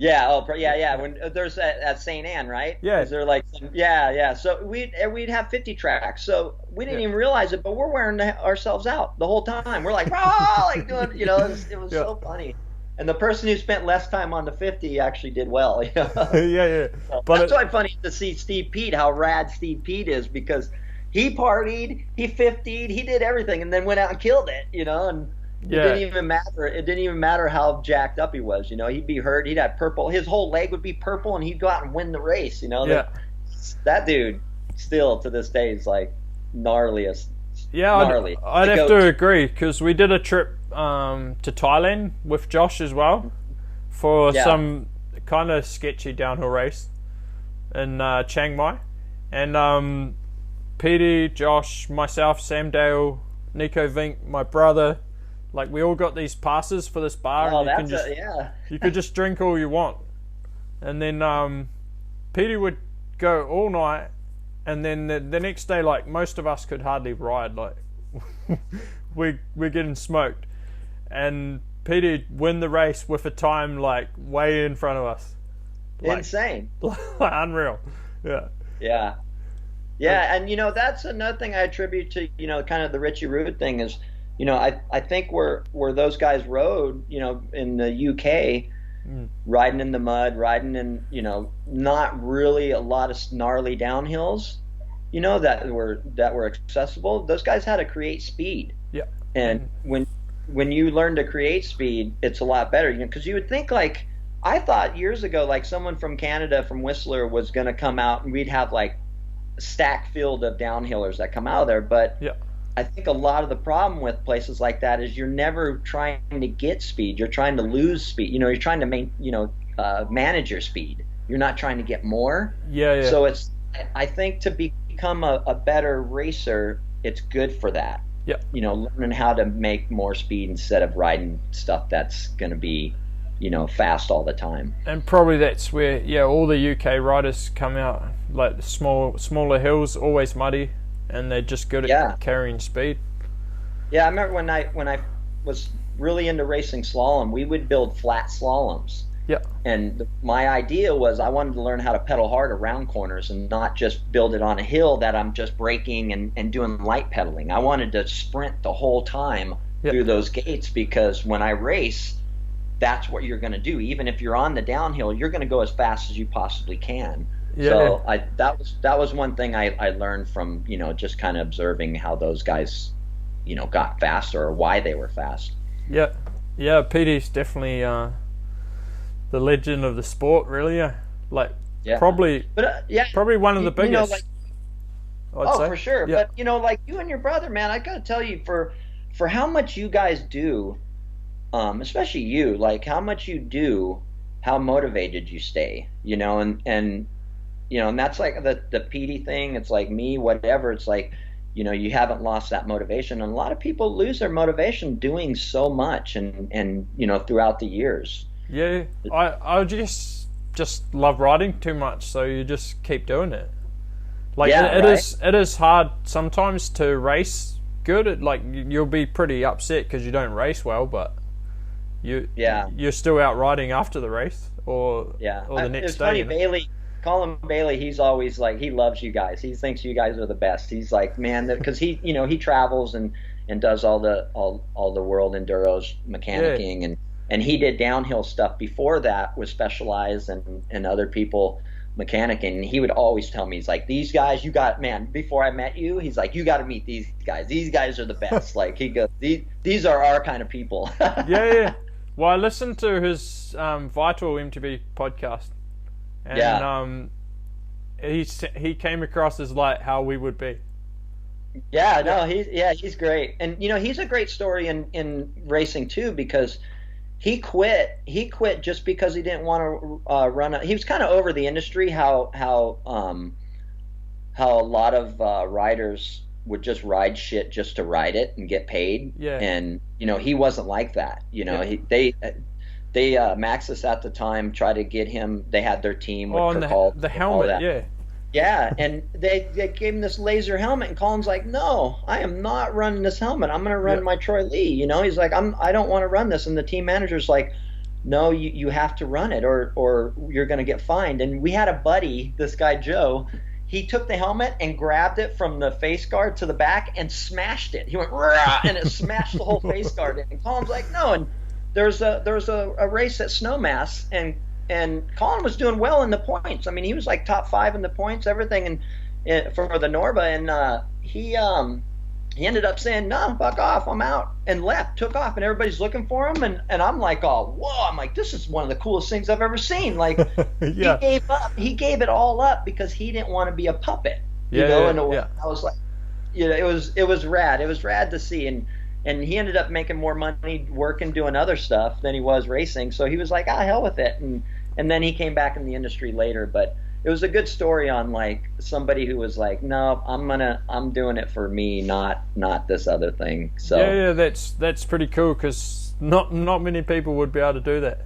Yeah. Oh, yeah. When there's at St. Anne, right? Yeah. Is there like yeah. So we'd have 50 tracks. So we didn't even realize it, but we're wearing ourselves out the whole time. We're like, rah, like doing, it was so funny. And the person who spent less time on the 50 actually did well. Yeah. So But that's why funny to see Steve Pete, how rad Steve Pete is, because he partied, he 50'd, he did everything, and then went out and killed it, and it didn't even matter. It didn't even matter how jacked up he was. He'd be hurt. He'd have purple. His whole leg would be purple, and he'd go out and win the race. That dude still to this day is like gnarliest. Yeah, gnarly. I'd have to agree, because we did a trip to Thailand with Josh as well for some kind of sketchy downhill race in Chiang Mai, and Petey, Josh, myself, Sam Dale, Nico Vink, my brother. Like, we all got these passes for this bar, and you could just drink all you want. And then Petey would go all night, and then the next day, like, most of us could hardly ride. Like, we're getting smoked. And Petey'd win the race with a time, like, way in front of us. Like, insane. Unreal. Yeah. And, that's another thing I attribute to, kind of the Richie Rude thing is, I think where those guys rode, in the UK, riding in the mud, riding in, not really a lot of gnarly downhills, that were accessible. Those guys had to create speed. Yeah. And when you learn to create speed, it's a lot better, because you would think, like, I thought years ago, like, someone from Canada, from Whistler, was going to come out and we'd have like a stack field of downhillers that come out of there. But I think a lot of the problem with places like that is you're never trying to get speed. You're trying to lose speed. You're trying to manage your speed. You're not trying to get more. Yeah. So I think to become a better racer, it's good for that. Yeah. Learning how to make more speed instead of riding stuff that's going to be, fast all the time. And probably that's where, all the UK riders come out, like the smaller hills, always muddy, and they're just good at carrying speed. Yeah, I remember when I was really into racing slalom, we would build flat slaloms. Yeah. And my idea was I wanted to learn how to pedal hard around corners and not just build it on a hill that I'm just braking and doing light pedaling. I wanted to sprint the whole time through those gates, because when I race, that's what you're going to do. Even if you're on the downhill, you're going to go as fast as you possibly can. Yeah. So that was one thing I learned from, just kind of observing how those guys, got faster or why they were fast. Yeah, Petey's definitely the legend of the sport, really. Probably one of the biggest. For sure. Yeah. But like you and your brother, man, I got to tell you, for how much you guys do, especially you, like how much you do, how motivated you stay, and that's like the PD thing. It's like me, whatever. It's like, you haven't lost that motivation. And a lot of people lose their motivation doing so much and throughout the years. Yeah, I just love riding too much, so you just keep doing it. Like it is hard sometimes to race good. You'll be pretty upset because you don't race well, but you're still out riding after the race or the next it's day. Funny, Colin Bailey, he's always like, he loves you guys. He thinks you guys are the best. He's like, man, because he travels and does all the world enduros, mechanicking, and he did downhill stuff before that with Specialized and other people mechanicking. And he would always tell me, he's like, these guys, before I met you, he's like, you got to meet these guys. These guys are the best. Like, he goes, these are our kind of people. Yeah. Well, I listened to his Vital MTB podcast. And he came across as like how we would be. He's great. And he's a great story in racing too, because he quit just because he didn't want to run he was kind of over the industry, how a lot of riders would just ride shit just to ride it and get paid. And he wasn't like that. They Maxis at the time tried to get him. They had their team with the helmet, and they gave him this laser helmet, and Colin's like, no, I am not running this helmet. I'm going to run my Troy Lee. He's like, I don't want to run this. And the team manager's like, no, you have to run it or you're going to get fined. And we had a buddy, this guy Joe, he took the helmet and grabbed it from the face guard to the back and smashed it. He went rah, and it smashed the whole face guard in. And Colin's like, no. And there's a race at Snowmass, and Colin was doing well in the points. I mean, he was like top 5 in the points, everything, and for the Norba, and he ended up saying, no, fuck off, I'm out, and left, took off, and everybody's looking for him, and I'm like, oh, whoa, I'm like, this is one of the coolest things I've ever seen. Like, yeah. he gave it all up because he didn't want to be a puppet, yeah, and I was like, it was rad. It was rad to see, and he ended up making more money working, doing other stuff than he was racing, so he was like, hell with it, and then he came back in the industry later, but it was a good story on like somebody who was like, no, I'm doing it for me, not this other thing. So yeah, that's pretty cool, because not many people would be able to do that,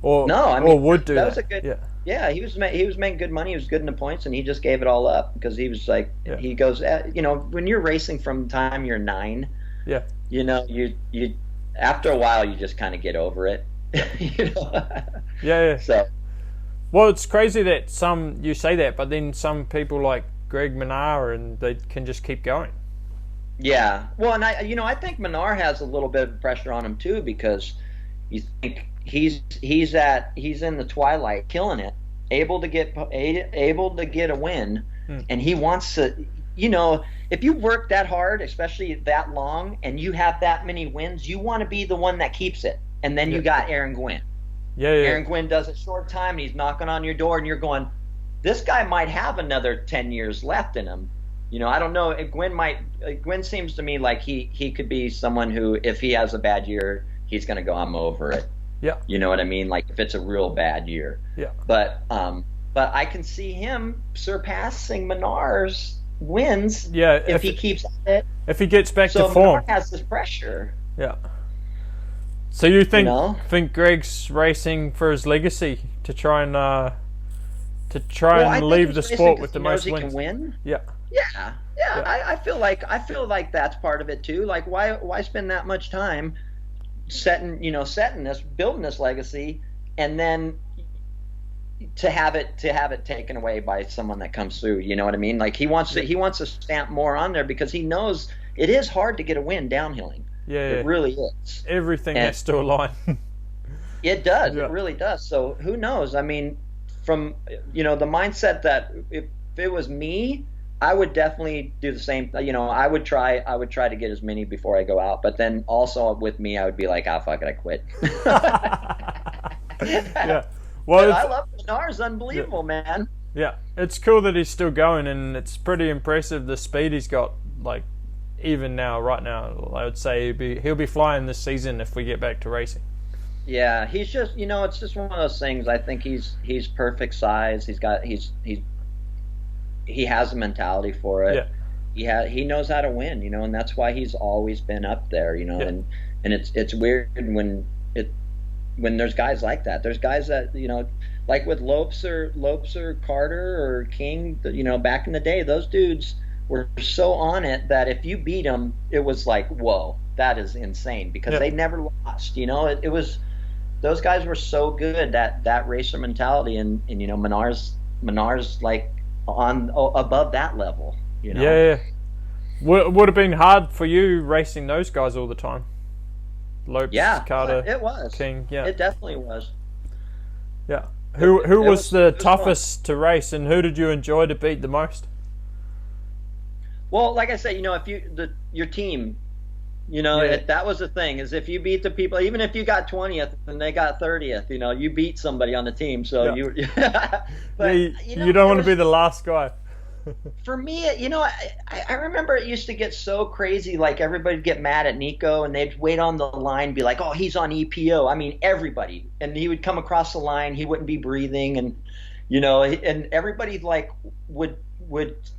or would do that. That was a good. Yeah, he was making good money. He was good in the points, and he just gave it all up because he was like, he goes, when you're racing from the time you're 9, you after a while you just kind of get over it, Yeah. So. Well, it's crazy that you say that, but then some people like Greg Minnaar, and they can just keep going. Yeah. Well, and I think Minnaar has a little bit of pressure on him too, because you think he's in the twilight, killing it, able to get a win, and he wants to. If you work that hard, especially that long, and you have that many wins, you want to be the one that keeps it. And then you got Aaron Gwin. Yeah. Aaron Gwin does it short time, and he's knocking on your door, and you're going, this guy might have another 10 years left in him. I don't know. Gwin seems to me like he could be someone who, if he has a bad year, he's going to go, I'm over it. Yeah. You know what I mean? Like if it's a real bad year. Yeah. But I can see him surpassing Minnaar's wins. Yeah. If he keeps at it. If he gets back to form. So Minnaar has this pressure. Yeah. So you think Greg's racing for his legacy to try and leave the sport with the most wins? He can win. Yeah. Yeah. I feel like that's part of it too. Like why spend that much time setting this, building this legacy, and then to have it taken away by someone that comes through. You know what I mean? Like he wants to stamp more on there, because he knows it is hard to get a win downhilling. Yeah, it really is. Everything has to align. It does. Yeah. It really does. So who knows? I mean, from the mindset that if it was me, I would definitely do the same. I would try to get as many before I go out. But then also with me, I would be like, fuck it, I quit. Yeah. Well, I love Minnaar's unbelievable, man. Yeah, it's cool that he's still going, and it's pretty impressive the speed he's got. Like. Even now, right now, I would say he'll be flying this season if we get back to racing. Yeah, he's just it's just one of those things. I think he's perfect size. He has a mentality for it. Yeah. He knows how to win, and that's why he's always been up there, and it's weird when there's guys like that. There's guys that like with Lopes or Carter or King, back in the day, those dudes were so on it that if you beat them, it was like, whoa, that is insane, because they never lost. It was, those guys were so good, that racer mentality, and Minnaar's like above that level. Yeah. Would have been hard for you racing those guys all the time. Lopes, Carter, it was King. Yeah, it definitely was. Yeah. Who was the toughest to race, and who did you enjoy to beat the most? Well, like I said, if your team, that was the thing, is if you beat the people, even if you got 20th and they got 30th, you beat somebody on the team. So you don't want to be the last guy. For me, I remember it used to get so crazy. Like everybody'd get mad at Nico, and they'd wait on the line, be like, "Oh, he's on EPO." I mean, everybody, and he would come across the line, he wouldn't be breathing, and and everybody like would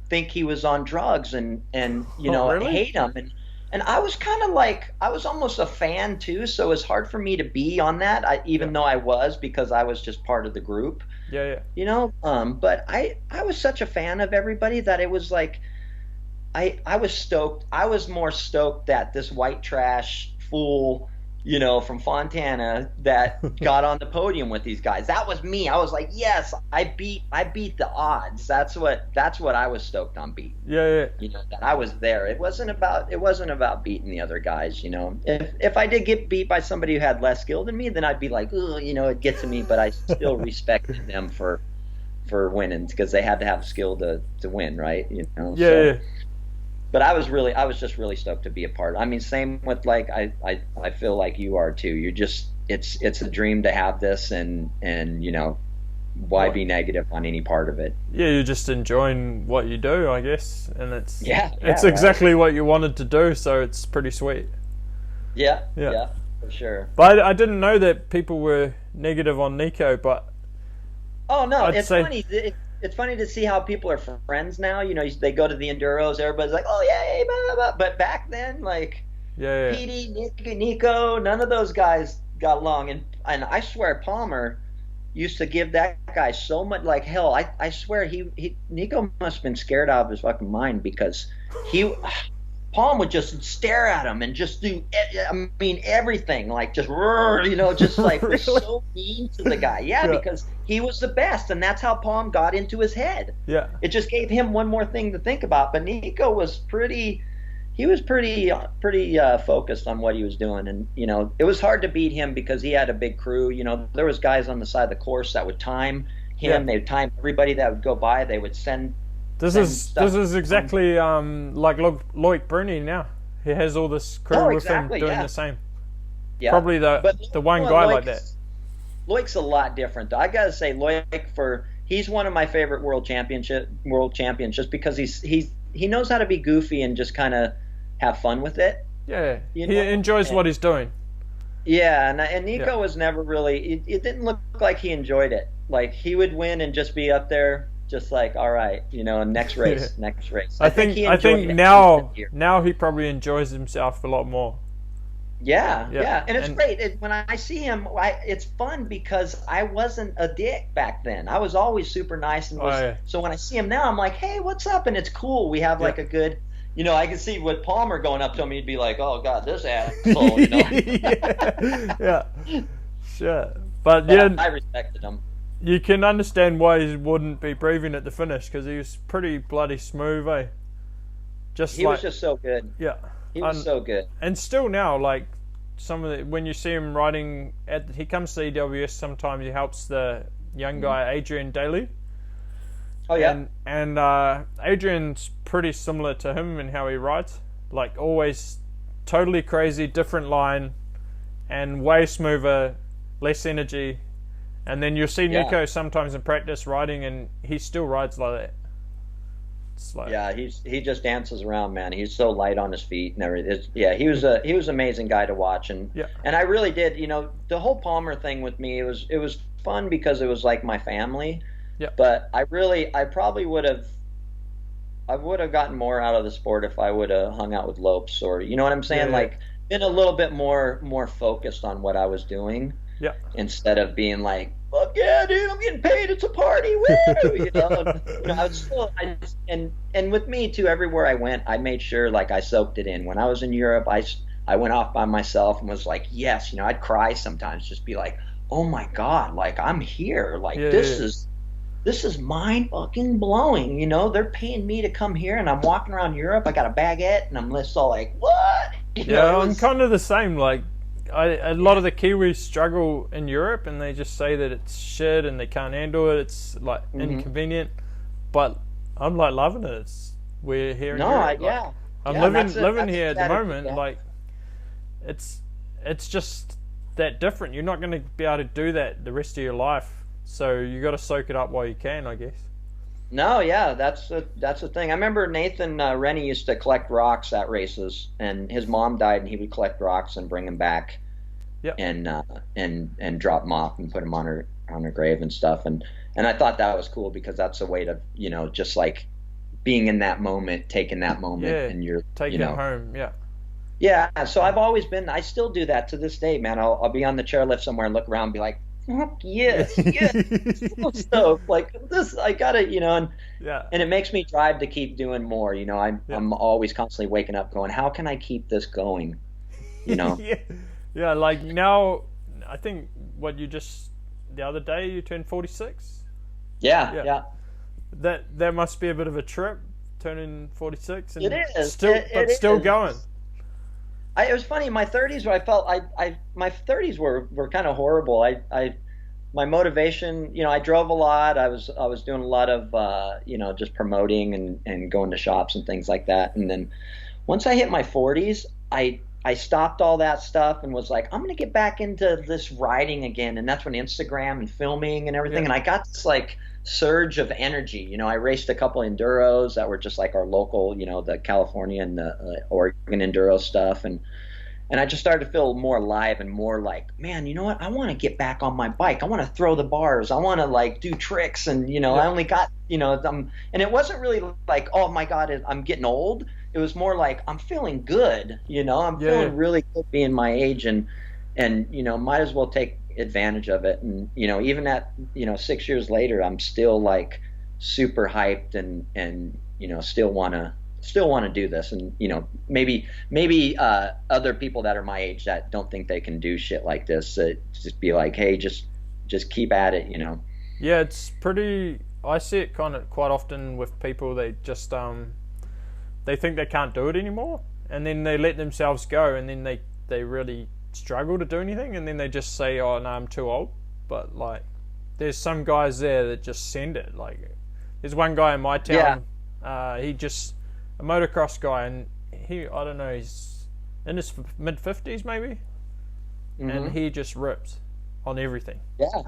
think he was on drugs and really? hate him, and I was kind of like, I was almost a fan too, so it was hard for me to be on that, even though I was, because I was just part of the group. Yeah. But I was such a fan of everybody that it was like I was stoked. I was more stoked that this white trash fool, from Fontana that got on the podium with these guys. That was me. I was like, yes, I beat the odds. That's what I was stoked on beating. Yeah. That I was there. It wasn't about beating the other guys. If I did get beat by somebody who had less skill than me, then I'd be like, oh, it gets to me. But I still respected them for winning, because they had to have skill to win, right? Yeah. But I was just really stoked to be a part. I mean, same with like I feel like you are too. You're just it's a dream to have this, and why be negative on any part of it? Yeah, you're just enjoying what you do, I guess, and it's it's exactly what you wanted to do, so it's pretty sweet. Yeah, for sure. But I didn't know that people were negative on Nico, but oh no, funny. It's funny to see how people are friends now. They go to the Enduros, everybody's like, oh yeah, blah, blah, blah. But back then, like, Petey, Nico, none of those guys got along. And I swear Palmer used to give that guy so much, like, hell, I swear Nico must have been scared out of his fucking mind, because Palm would just stare at him and just do, everything, like just like Really? was so mean to the guy. Yeah, because he was the best, and that's how Palm got into his head. Yeah. It just gave him one more thing to think about. But Nico was pretty focused on what he was doing, and it was hard to beat him because he had a big crew. There was guys on the side of the course that would time him. Yeah. They would time everybody that would go by. They would send. This is exactly like Loic Bruni now. He has all this crew with him doing the same. Yeah. Probably the one guy like that. Loic's a lot different. I gotta say, Loic, he's one of my favorite world champions just because he knows how to be goofy and just kind of have fun with it. Yeah, he enjoys what he's doing. Yeah, and Nico was never really. It didn't look like he enjoyed it. Like, he would win and just be up there, just like, all right, next race. I think now he probably enjoys himself a lot more. Yeah, and it's great. When I see him, it's fun because I wasn't a dick back then. I was always super nice, and so when I see him now, I'm like, hey, what's up? And it's cool. We have like a good, I can see with Palmer going up to him, he'd be like, oh god, this asshole, yeah, sure. But I respected him. You can understand why he wouldn't be breathing at the finish, because he was pretty bloody smooth, eh? He was just so good. Yeah. He was so good. And still now, like, when you see him riding, he comes to EWS sometimes, he helps the young guy, Adrian Daly. Oh, yeah. And Adrian's pretty similar to him in how he rides. Like, always totally crazy, different line, and way smoother, less energy. And then you'll see Nico sometimes in practice riding, and he still rides like that. It's like, he just dances around, man. He's so light on his feet and everything. He was an amazing guy to watch, and I really did. The whole Palmer thing with me, it was fun because it was like my family. Yeah. But I probably would have gotten more out of the sport if I would have hung out with Lopes, or you know what I'm saying, like been a little bit more focused on what I was doing. Yeah. Instead of being like, fuck yeah, dude, I'm getting paid. It's a party. Woo! And with me too, everywhere I went, I made sure like I soaked it in. When I was in Europe, I went off by myself and was like, yes, I'd cry sometimes, just be like, oh my god, like I'm here, like this is mind fucking blowing. They're paying me to come here, and I'm walking around Europe. I got a baguette, and I'm just all like, what? I'm kind of the same. Like, a lot of the Kiwis struggle in Europe, and they just say that it's shit and they can't handle it. It's like inconvenient, but I'm like loving it. We're here in Europe. I'm living here at the moment. Yeah. Like, it's just that different. You're not going to be able to do that the rest of your life, so you got to soak it up while you can, I guess. No, yeah, that's the thing. I remember Nathan Rennie used to collect rocks at races, and his mom died, and he would collect rocks and bring them back, and drop them off and put them on her grave and stuff. And I thought that was cool because that's a way to just like being in that moment, taking that moment, and you're taking it home. Yeah. So I've always been. I still do that to this day, man. I'll be on the chairlift somewhere and look around and be like, yes, so stoked. Like this, I gotta, and it makes me drive to keep doing more. I'm always constantly waking up going, how can I keep this going? Yeah, like now, I think the other day you turned 46. Yeah. That must be a bit of a trip, turning 46 and It is. still going. It was funny. In my 30s, where I felt my 30s were kind of horrible. My motivation, I drove a lot. I was doing a lot of just promoting and going to shops and things like that. And then once I hit my 40s, I stopped all that stuff and was like, I'm gonna get back into this riding again. And that's when Instagram and filming and everything. And I got this like surge of energy. I raced a couple enduros that were just like our local, the California and the Oregon enduro stuff, and I just started to feel more alive and more like, man, you know what? I want to get back on my bike. I want to throw the bars. I want to like do tricks. And I only got, and it wasn't really like, oh my God, I'm getting old. It was more like I'm feeling good. I'm feeling really good being my age, and might as well take advantage of it. And even at 6 years later, I'm still like super hyped and still want to do this. And maybe other people that are my age that don't think they can do shit like this, just be like, hey, just keep at it. Yeah, it's pretty. I see it quite often with people. They just they think they can't do it anymore, and then they let themselves go, and then they really struggle to do anything, and then they just say, oh no, I'm too old. But like, there's some guys there that just send it. Like, there's one guy in my town, he just a motocross guy, and I don't know, he's in his mid-50s maybe, and he just rips on everything. Yeah.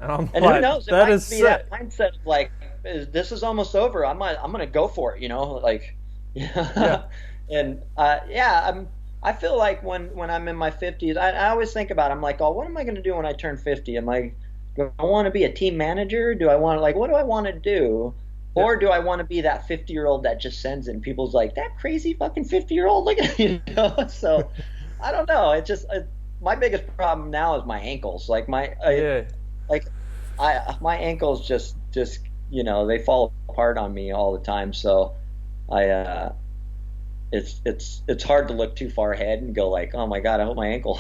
And I'm and like, who knows? It that might is be sick. that mindset of like, this is almost over. I'm gonna go for it. Like, and I feel like when I'm in my 50s, I always think about it. I'm like, oh, what am I gonna do when I turn 50? I'm like, do I want to be a team manager? Do I want to what do I want to do? Or do I want to be that 50-year-old that just sends it and people's like, that crazy fucking 50-year-old? Look at So I don't know. It's just my biggest problem now is my ankles. Like my ankles just they fall apart on me all the time. So it's hard to look too far ahead and go like, oh my God, I hope my ankle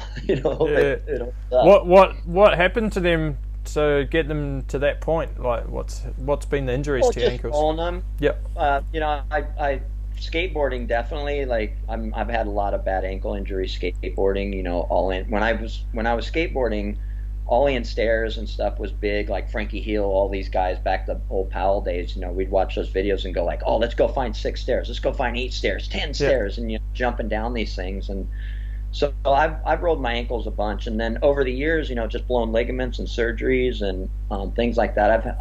What happened to them to get them to that point? Like, what's been the injuries to your ankles? Rolling them. Yep. I skateboarding definitely. Like, I've had a lot of bad ankle injuries skateboarding. All in when I was skateboarding, ollie and stairs and stuff was big. Like Frankie Heel, all these guys back the old Powell days. We'd watch those videos and go like, oh, let's go find 6 stairs. Let's go find 8 stairs, 10 stairs, and jumping down these things. And so I've rolled my ankles a bunch, and then over the years, just blown ligaments and surgeries and things like that.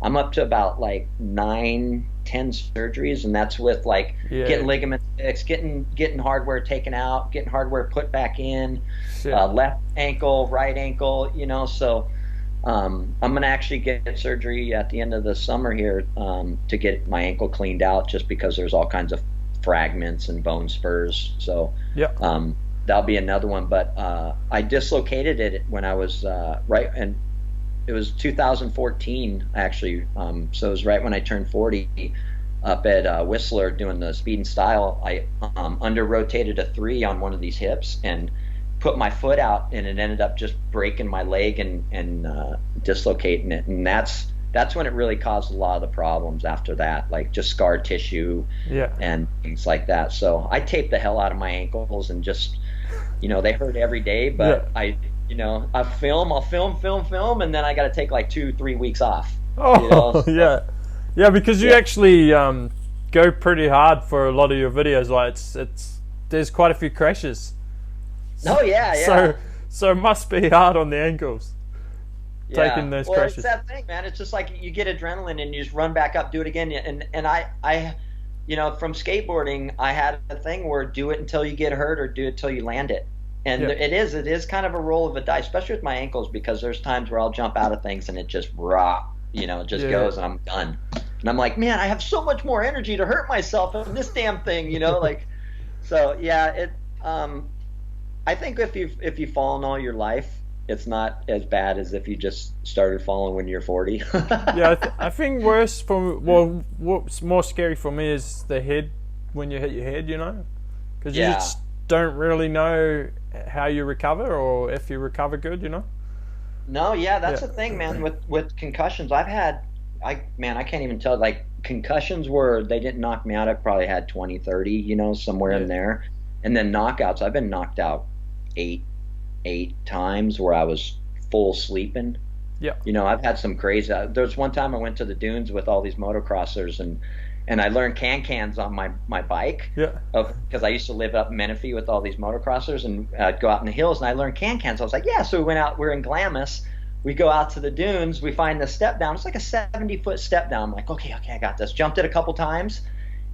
I'm up to about like 9-10 surgeries, and that's with like getting ligaments fixed, getting hardware taken out, getting hardware put back in, left ankle, right ankle. So I'm gonna actually get surgery at the end of the summer here to get my ankle cleaned out, just because there's all kinds of fragments and bone spurs. So that'll be another one. But I dislocated it when I was and it was 2014 actually. So it was right when I turned 40, up at Whistler doing the speed and style. I under rotated a 3 on one of these hips and put my foot out, and it ended up just breaking my leg and dislocating it. And that's when it really caused a lot of the problems after that, like just scar tissue and things like that. So I taped the hell out of my ankles, and just, they hurt every day, but I'll film, and then I got to take like 2-3 weeks off. Yeah, because you actually go pretty hard for a lot of your videos. Like it's there's quite a few crashes. So it must be hard on the ankles. Taking those crashes. It's that thing, man. It's just like you get adrenaline and you just run back up, do it again. And I from skateboarding, I had a thing where do it until you get hurt or do it till you land it. And it is kind of a roll of a dice, especially with my ankles, because there's times where I'll jump out of things and it just goes and I'm done. And I'm like, man, I have so much more energy to hurt myself in this damn thing, like. So I think if you fall in all your life, it's not as bad as if you just started falling when you're 40. I think what's more scary for me is the head, when you hit your head, because don't really know how you recover or if you recover good, you know? No, yeah, that's the thing, man. With concussions, I can't even tell. Like concussions where they didn't knock me out, I probably had 20, 30, you know, somewhere in there. And then knockouts, I've been knocked out eight times where I was full sleeping. Yeah. You know, I've had some crazy. There was one time I went to the dunes with all these motocrossers, and I learned cans on my bike. Yeah. Because I used to live up in Menifee with all these motocrossers, and I'd go out in the hills, and I learned cans. I was like, yeah. So we went out. We're in Glamis. We go out to the dunes. We find the step down. It's like a 70-foot step down. I'm like, okay, I got this. Jumped it a couple times,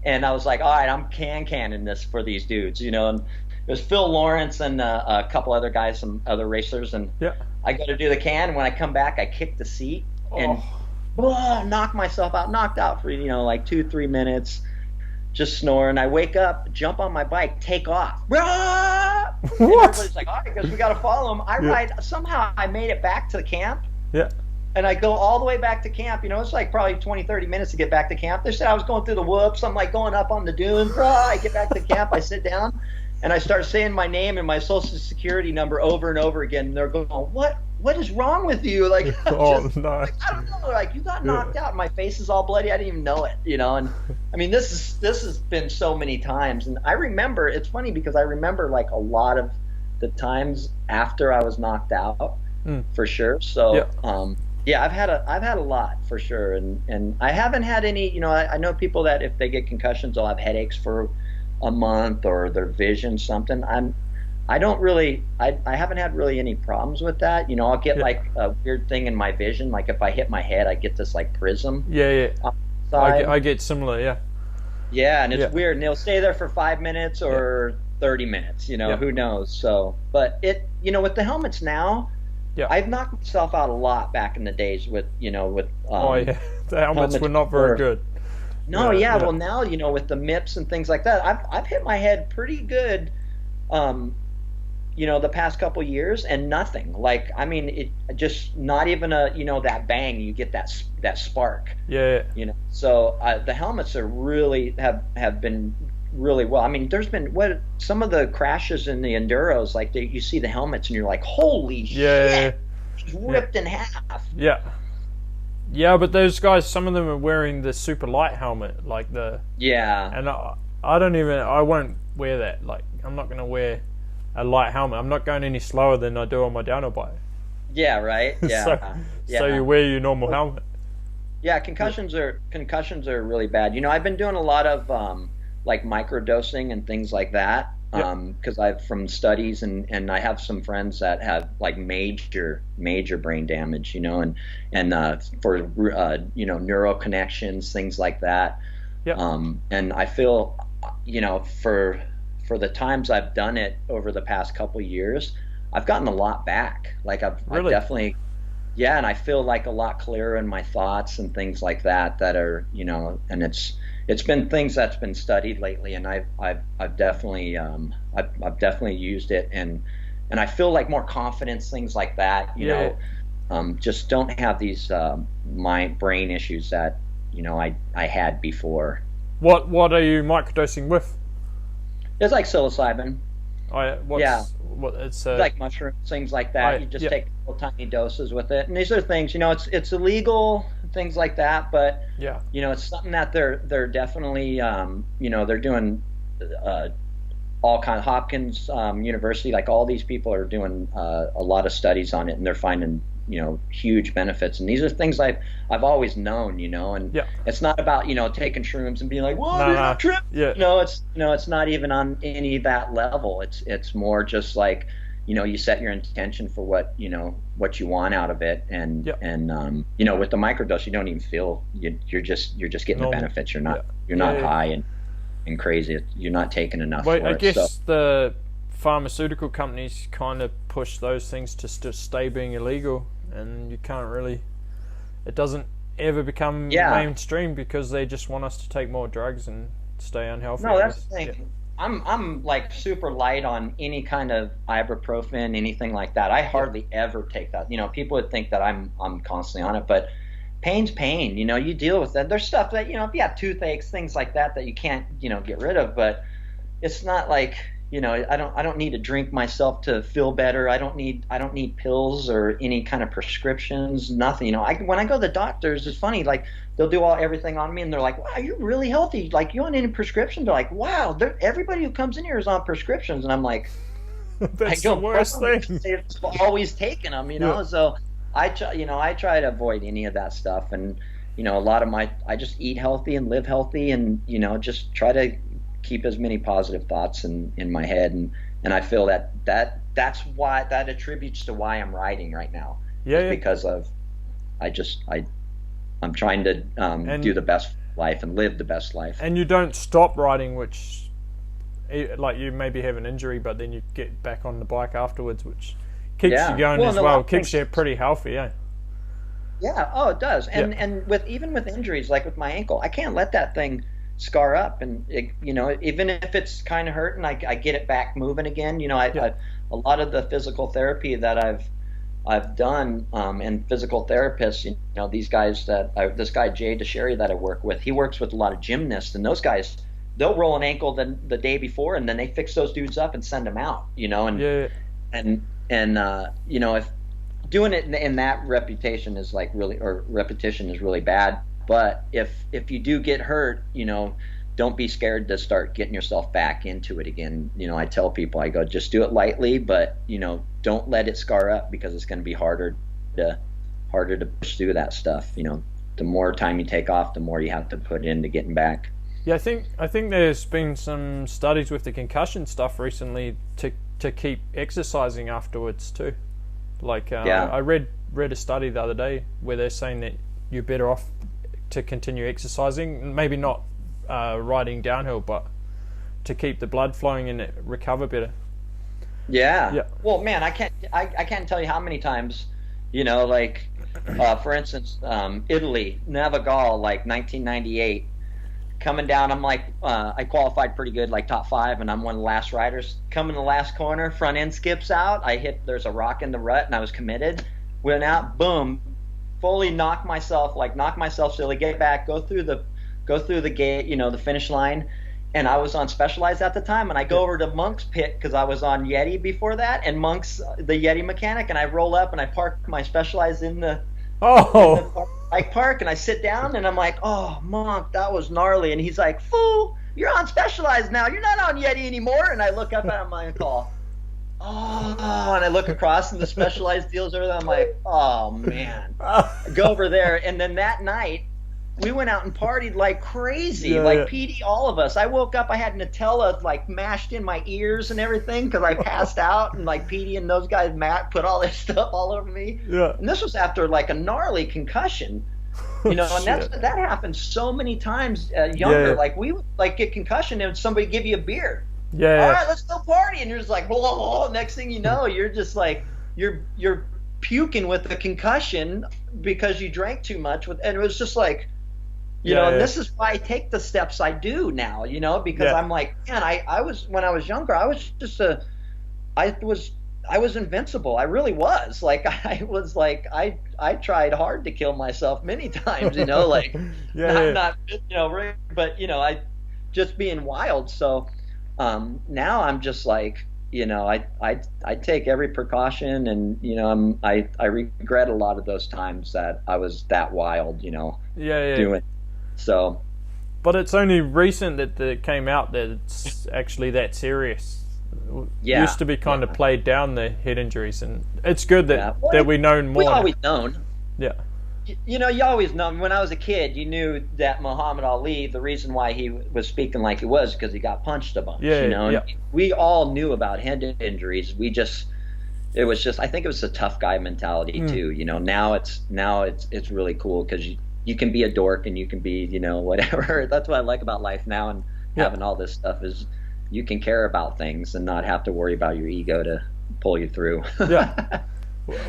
and I was like, all right, I'm canning this for these dudes, you know. And it was Phil Lawrence and a couple other guys, some other racers, and I go to do the can. And when I come back, I kick the seat and knock myself out. Knocked out for, you know, like 2-3 minutes, just snoring. I wake up, jump on my bike, take off. What? Everybody's like, all right, because we got to follow him. I ride. Somehow I made it back to the camp. Yeah. And I go all the way back to camp. You know, it's like probably 20-30 minutes to get back to camp. They said I was going through the whoops. I'm like going up on the dunes. I get back to camp. I sit down. And I start saying my name and my social security number over and over again. And they're going, what is wrong with you? Like, no. Like, I don't know. Like, you got knocked out. My face is all bloody. I didn't even know it, you know. And I mean, this has been so many times. And I remember, it's funny because I remember like a lot of the times after I was knocked out, for sure. So, I've had a lot for sure. And I haven't had any, you know, I know people that if they get concussions, they'll have headaches for a month or their vision something. I haven't had really any problems with that. You know, I'll get like a weird thing in my vision, like if I hit my head I get this like prism. I get similar. And it's weird, and it'll stay there for 5 minutes or 30 minutes, you know. Who knows. So but it, you know, with the helmets now, I've knocked myself out a lot back in the days with, you know, with the helmets were not very good. No, well now, you know, with the MIPS and things like that, I've hit my head pretty good, you know, the past couple years, and nothing. Like, I mean, it just not even a, you know, that bang, you get that spark. You know, so the helmets are really have been really well. I mean, there's been some of the crashes in the Enduros, like you see the helmets and you're like, holy shit, it's ripped in half. Yeah, but those guys, some of them are wearing the super light helmet, like the... And I won't wear that. Like, I'm not going to wear a light helmet. I'm not going any slower than I do on my downhill bike. Yeah, right? Yeah. So you wear your normal helmet. Yeah, concussions are really bad. You know, I've been doing a lot of, like, microdosing and things like that. Because I've from studies and I have some friends that have like major brain damage, you know, and for you know, neural connections, things like that. And I feel, you know, for the times I've done it over the past couple years, I've gotten a lot back. Like I've definitely, and I feel like a lot clearer in my thoughts and things like that are, you know, and it's been things that's been studied lately, and I've definitely used it, and I feel like more confidence, things like that, you know, just don't have these my brain issues that, you know, I had before. What are you microdosing with? It's like psilocybin. It's like mushrooms, things like that. You just take little tiny doses with it, and these are things, you know, it's illegal, things like that, but you know, it's something that they're definitely, you know, they're doing all kind of Hopkins University, like all these people are doing a lot of studies on it, and they're finding, you know, huge benefits. And these are things I've always known, you know, and it's not about, you know, taking shrooms and being like, whoa, you're not tripping. No, it's not even on any that level. It's more just like, you know, you set your intention for what you want out of it, and you know, with the microdose, you don't even feel you're just getting the benefits. You're not high and crazy. You're not taking enough. Well, I guess the pharmaceutical companies kind of push those things to stay being illegal, and you can't really. It doesn't ever become mainstream because they just want us to take more drugs and stay unhealthy. No, that's the thing. I'm like super light on any kind of ibuprofen, anything like that. I hardly ever take that. You know, people would think that I'm constantly on it, but pain's pain. You know, you deal with that. There's stuff that, you know, if you have toothaches, things like that you can't, you know, get rid of, but it's not like, I don't need to drink myself to feel better. I don't need pills or any kind of prescriptions, nothing. When I go to the doctors, it's funny, like they'll do everything on me and they're like, wow, you're really healthy. Like, you on any prescriptions? They're like, wow, everybody who comes in here is on prescriptions. And I'm like, That's the worst thing. They've always taken them, Yeah. So I try to avoid any of that stuff. And, a lot of I just eat healthy and live healthy and, just try to keep as many positive thoughts in my head. And I feel that's why that attributes to why I'm riding right now. Yeah. Because I'm trying to do the best life and live the best life. And you don't stop riding, which, like, you maybe have an injury, but then you get back on the bike afterwards, which keeps you going as well. Keeps you pretty healthy, yeah. Yeah. Oh, it does. And even with injuries, like with my ankle, I can't let that thing scar up. And even if it's kind of hurting, I get it back moving again. A lot of the physical therapy that I've done, and physical therapists, these guys this guy Jay DeSherry that I work with, he works with a lot of gymnasts, and those guys, they'll roll an ankle the day before, and then they fix those dudes up and send them out. And if doing it in that repetition is really bad. But if you do get hurt, don't be scared to start getting yourself back into it again. I tell people, I go, just do it lightly, but don't let it scar up, because it's going to be harder to push through that stuff. The more time you take off, the more you have to put into getting back. Yeah, I think there's been some studies with the concussion stuff recently to keep exercising afterwards too. Like I read a study the other day where they're saying that you're better off to continue exercising, maybe not riding downhill, but to keep the blood flowing and recover better. Yeah. Well, man, I can't tell you how many times, for instance, Italy, Navagal, like 1998, coming down, I'm like, I qualified pretty good, like top 5, and I'm one of the last riders. Coming the last corner, front end skips out. There's a rock in the rut, and I was committed. Went out, boom, fully knock myself silly, get back, go through the gate, the finish line. And I was on Specialized at the time, and I go over to Monk's pit because I was on Yeti before that, and Monk's the Yeti mechanic, and I roll up and I park my Specialized in the bike park, and I sit down and I'm like, oh, Monk, that was gnarly. And he's like, fool, you're on Specialized now, you're not on Yeti anymore. And I look up at him, I'm like, oh, and I look across and the Specialized deals over there. I'm like, oh man. I go over there, and then that night we went out and partied like crazy, PD, all of us. I woke up, I had Nutella like mashed in my ears and everything because I passed out, and like PD and those guys, Matt, put all this stuff all over me. Yeah. And this was after like a gnarly concussion, and that happened so many times younger. Like we would like get concussion and somebody give you a beer. Yeah. All right, let's go party, and you're just like, blah, blah, blah. Next thing you know, you're just like you're puking with a concussion because you drank too much and it was just like. And this is why I take the steps I do now, because I'm like, man, I was, when I was younger, I was just I was invincible. I really was. Like, I tried hard to kill myself many times, like, not but, I just being wild. So, now I'm just like, I take every precaution, and, I regret a lot of those times that I was that wild, doing. So, but it's only recent that it came out that it's actually that serious. Yeah, used to be kind of played down, the head injuries, and it's good that that we know more. We always known. Yeah. You always know. When I was a kid, you knew that Muhammad Ali, the reason why he was speaking like he was because he got punched a bunch. And we all knew about head injuries. It was just, I think it was a tough guy mentality too. Now it's really cool because you can be a dork and you can be, whatever. That's what I like about life now, and having all this stuff is you can care about things and not have to worry about your ego to pull you through. Yeah.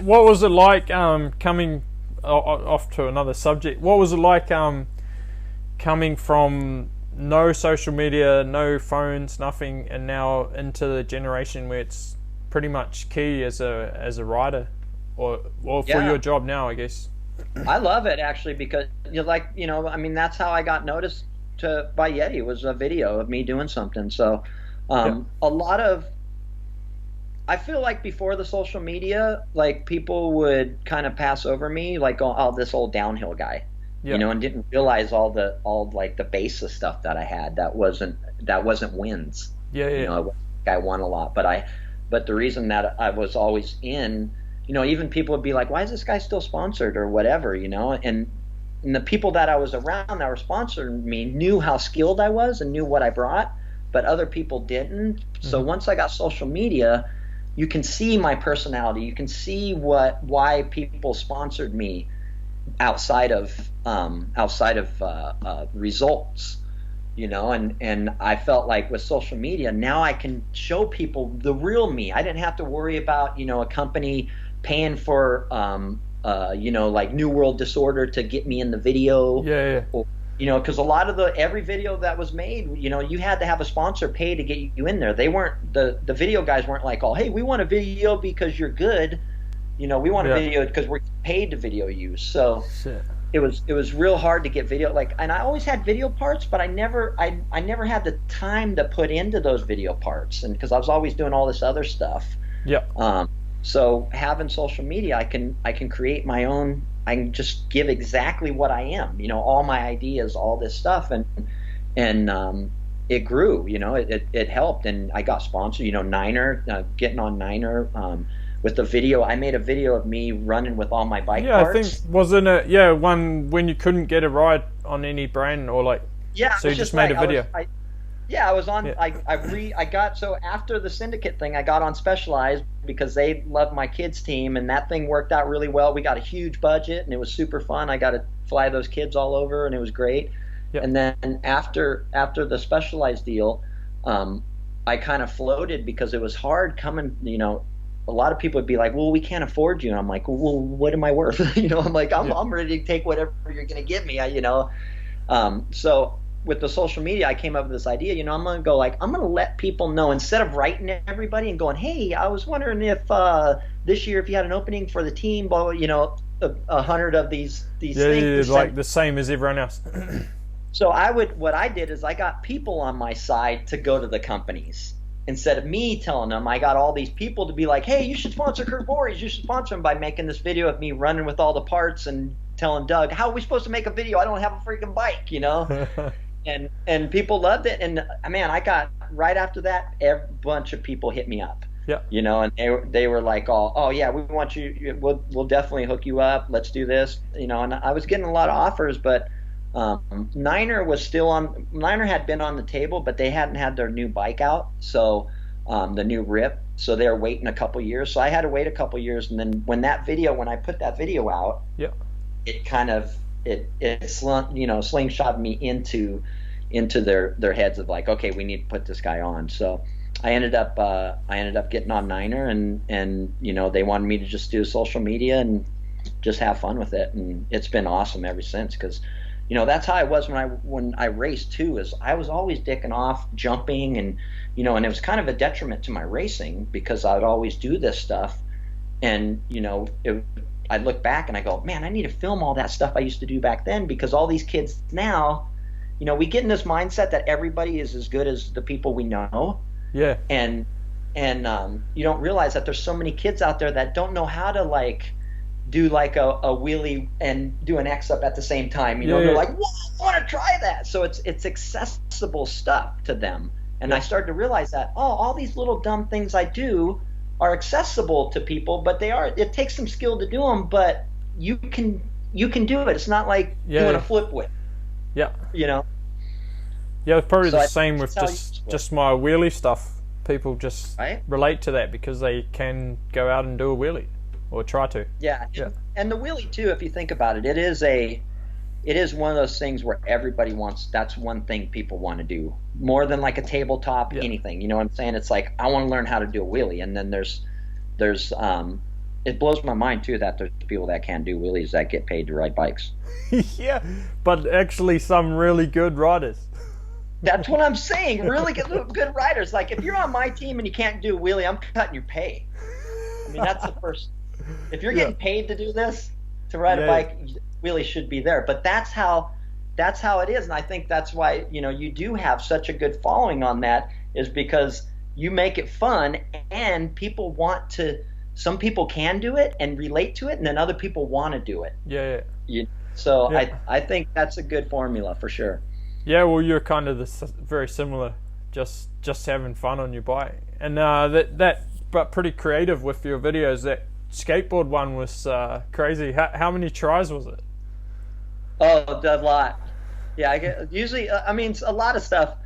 What was it like coming off to another subject? What was it like coming from no social media, no phones, nothing, and now into the generation where it's pretty much key as a rider or for your job now, I guess? I love it actually because that's how I got noticed by Yeti, was a video of me doing something. So A lot of, I feel like before the social media, like people would kind of pass over me, like, oh, this old downhill guy, and didn't realize all like the basis stuff that I had that wasn't wins. I won a lot, but the reason that I was always in, even people would be like, why is this guy still sponsored or whatever, and the people that I was around that were sponsoring me knew how skilled I was and knew what I brought, but other people didn't. So once I got social media, you can see my personality. You can see why people sponsored me outside of results, and I felt like with social media now I can show people the real me. I didn't have to worry about a company paying for like New World Disorder to get me in the video. Or, because a lot of every video that was made, you had to have a sponsor pay to get you in there. They weren't the video guys weren't like, oh, hey, we want a video because you're good. We want a video because we're paid to video you. So it was real hard to get video. And I always had video parts, but I never had the time to put into those video parts, and because I was always doing all this other stuff. So having social media, I can create my own. I can just give exactly what I am. All my ideas, all this stuff, and it grew. It helped, and I got sponsored. Niner, getting on Niner. With the video, I made a video of me running with all my bike parts. I think wasn't it one when you couldn't get a ride on any brand or like so you just made a video. I was on. I got so after the Syndicate thing, I got on Specialized because they loved my kids team, and that thing worked out really well. We got a huge budget, and it was super fun. I got to fly those kids all over, and it was great. And then after the Specialized deal, I kind of floated because it was hard coming. A lot of people would be like, well, we can't afford you. And I'm like, well, what am I worth? I'm like, I'm ready to take whatever you're going to give me, So with the social media, I came up with this idea, I'm going to go I'm going to let people know, instead of writing everybody and going, hey, I was wondering if this year, if you had an opening for the team, blah, 100 of these things. Like the same as everyone else. So what I did is I got people on my side to go to the companies. Instead of me telling them, I got all these people to be like, hey, you should sponsor Kirt Voreis. You should sponsor him by making this video of me running with all the parts and telling Doug, how are we supposed to make a video? I don't have a freaking bike, and people loved it. And man, I got right after that, a bunch of people hit me up. And they were like, oh yeah, we want you. We'll definitely hook you up. Let's do this. And I was getting a lot of offers, but Niner had been on the table, but they hadn't had their new bike out, so the new Rip, so they were waiting a couple years. So I had to wait a couple years, and then when I put that video out, it kind of slingshot me into their heads of like, okay, we need to put this guy on. So I ended up getting on Niner, and they wanted me to just do social media and just have fun with it, and it's been awesome ever since. Because that's how I was when I raced too. Is I was always dicking off, jumping, and and it was kind of a detriment to my racing because I would always do this stuff, and I look back and I go, man, I need to film all that stuff I used to do back then, because all these kids now, we get in this mindset that everybody is as good as the people we know. And you don't realize that there's so many kids out there that don't know how to do a wheelie and do an X up at the same time. They're like, whoa, I want to try that. So it's accessible stuff to them. And I started to realize that, all these little dumb things I do are accessible to people, but it takes some skill to do them, but you can do it. It's not like doing a flip whip. It's probably the same with just my wheelie stuff. People just relate to that because they can go out and do a wheelie. Or try to. And the wheelie too, if you think about it, it is one of those things where everybody wants. That's one thing people want to do more than like a tabletop anything. You know what I'm saying? It's like, I want to learn how to do a wheelie, and then there's it blows my mind too that there's people that can do wheelies that get paid to ride bikes. But actually some really good riders. That's what I'm saying. Really good riders. Like if you're on my team and you can't do a wheelie, I'm cutting your pay. I mean, that's the first. If you're getting paid to do this, to ride a bike, wheelie should be there. But that's how it is, and I think that's why you do have such a good following on that. is because you make it fun, and some people can do it and relate to it, and then other people want to do it. Yeah. So I think that's a good formula for sure. Yeah, well, you're kind of very similar, just having fun on your bike, and but pretty creative with your videos. That skateboard one was crazy. How many tries was it? Oh, a lot. Yeah, I get usually. I mean, a lot of stuff.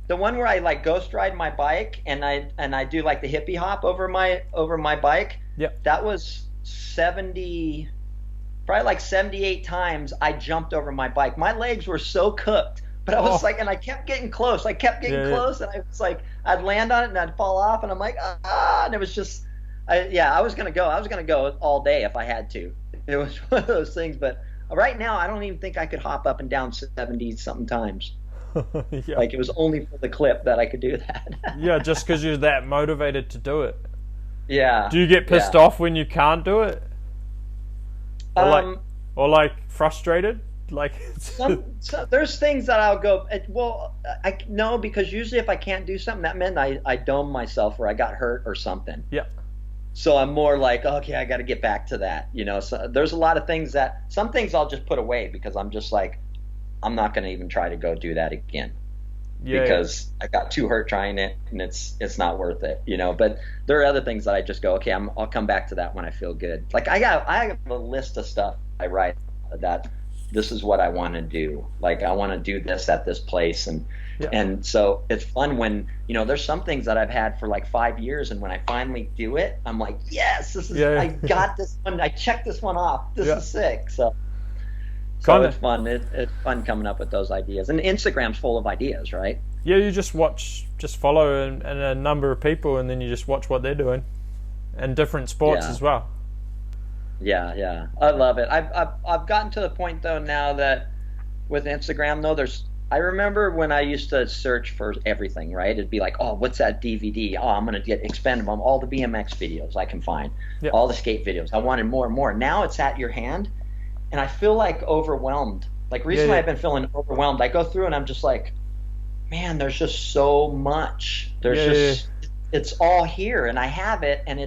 The one where I like ghost ride my bike and I do like the hippie hop over my bike. Yep. That was 70, probably like 78 times I jumped over my bike. My legs were so cooked. But I was and I kept getting close. I kept getting close, and I was like, I'd land on it and I'd fall off, and I'm like, and it was just, I was gonna go. I was gonna go all day if I had to. It was one of those things. But right now, I don't even think I could hop up and down 70 something times. Yeah. Like it was only for the clip that I could do that. Yeah, just because you're that motivated to do it. Yeah. Do you get pissed off when you can't do it? Or frustrated? Like so there's things that I'll go, no, because usually if I can't do something, that meant I dome myself or I got hurt or something. Yeah. So I'm more like, okay, I got to get back to that. So there's a lot of things some things I'll just put away because I'm just like, I'm not going to even try to go do that again. Because I got too hurt trying it, and it's not worth it, But there are other things that I just go, okay, I'll come back to that when I feel good. Like I have a list of stuff I write that this is what I want to do. Like I want to do this at this place, and so it's fun when there's some things that I've had for like 5 years, and when I finally do it, I'm like, yes, this is I got this one. I checked this one off. This is sick. So it's fun. It's fun coming up with those ideas. And Instagram's full of ideas, right? Yeah, you just follow and a number of people, and then you just watch what they're doing, and different sports as well. Yeah, I love it. I've gotten to the point though now that with Instagram though, I remember when I used to search for everything, right? It'd be like, oh, what's that DVD? Oh, I'm gonna get Expendable, all the BMX videos I can find, all the skate videos. I wanted more and more. Now it's at your hand. And I feel like overwhelmed. Like recently I've been feeling overwhelmed. I go through and I'm just like, man, there's just so much. It's all here and I have it, and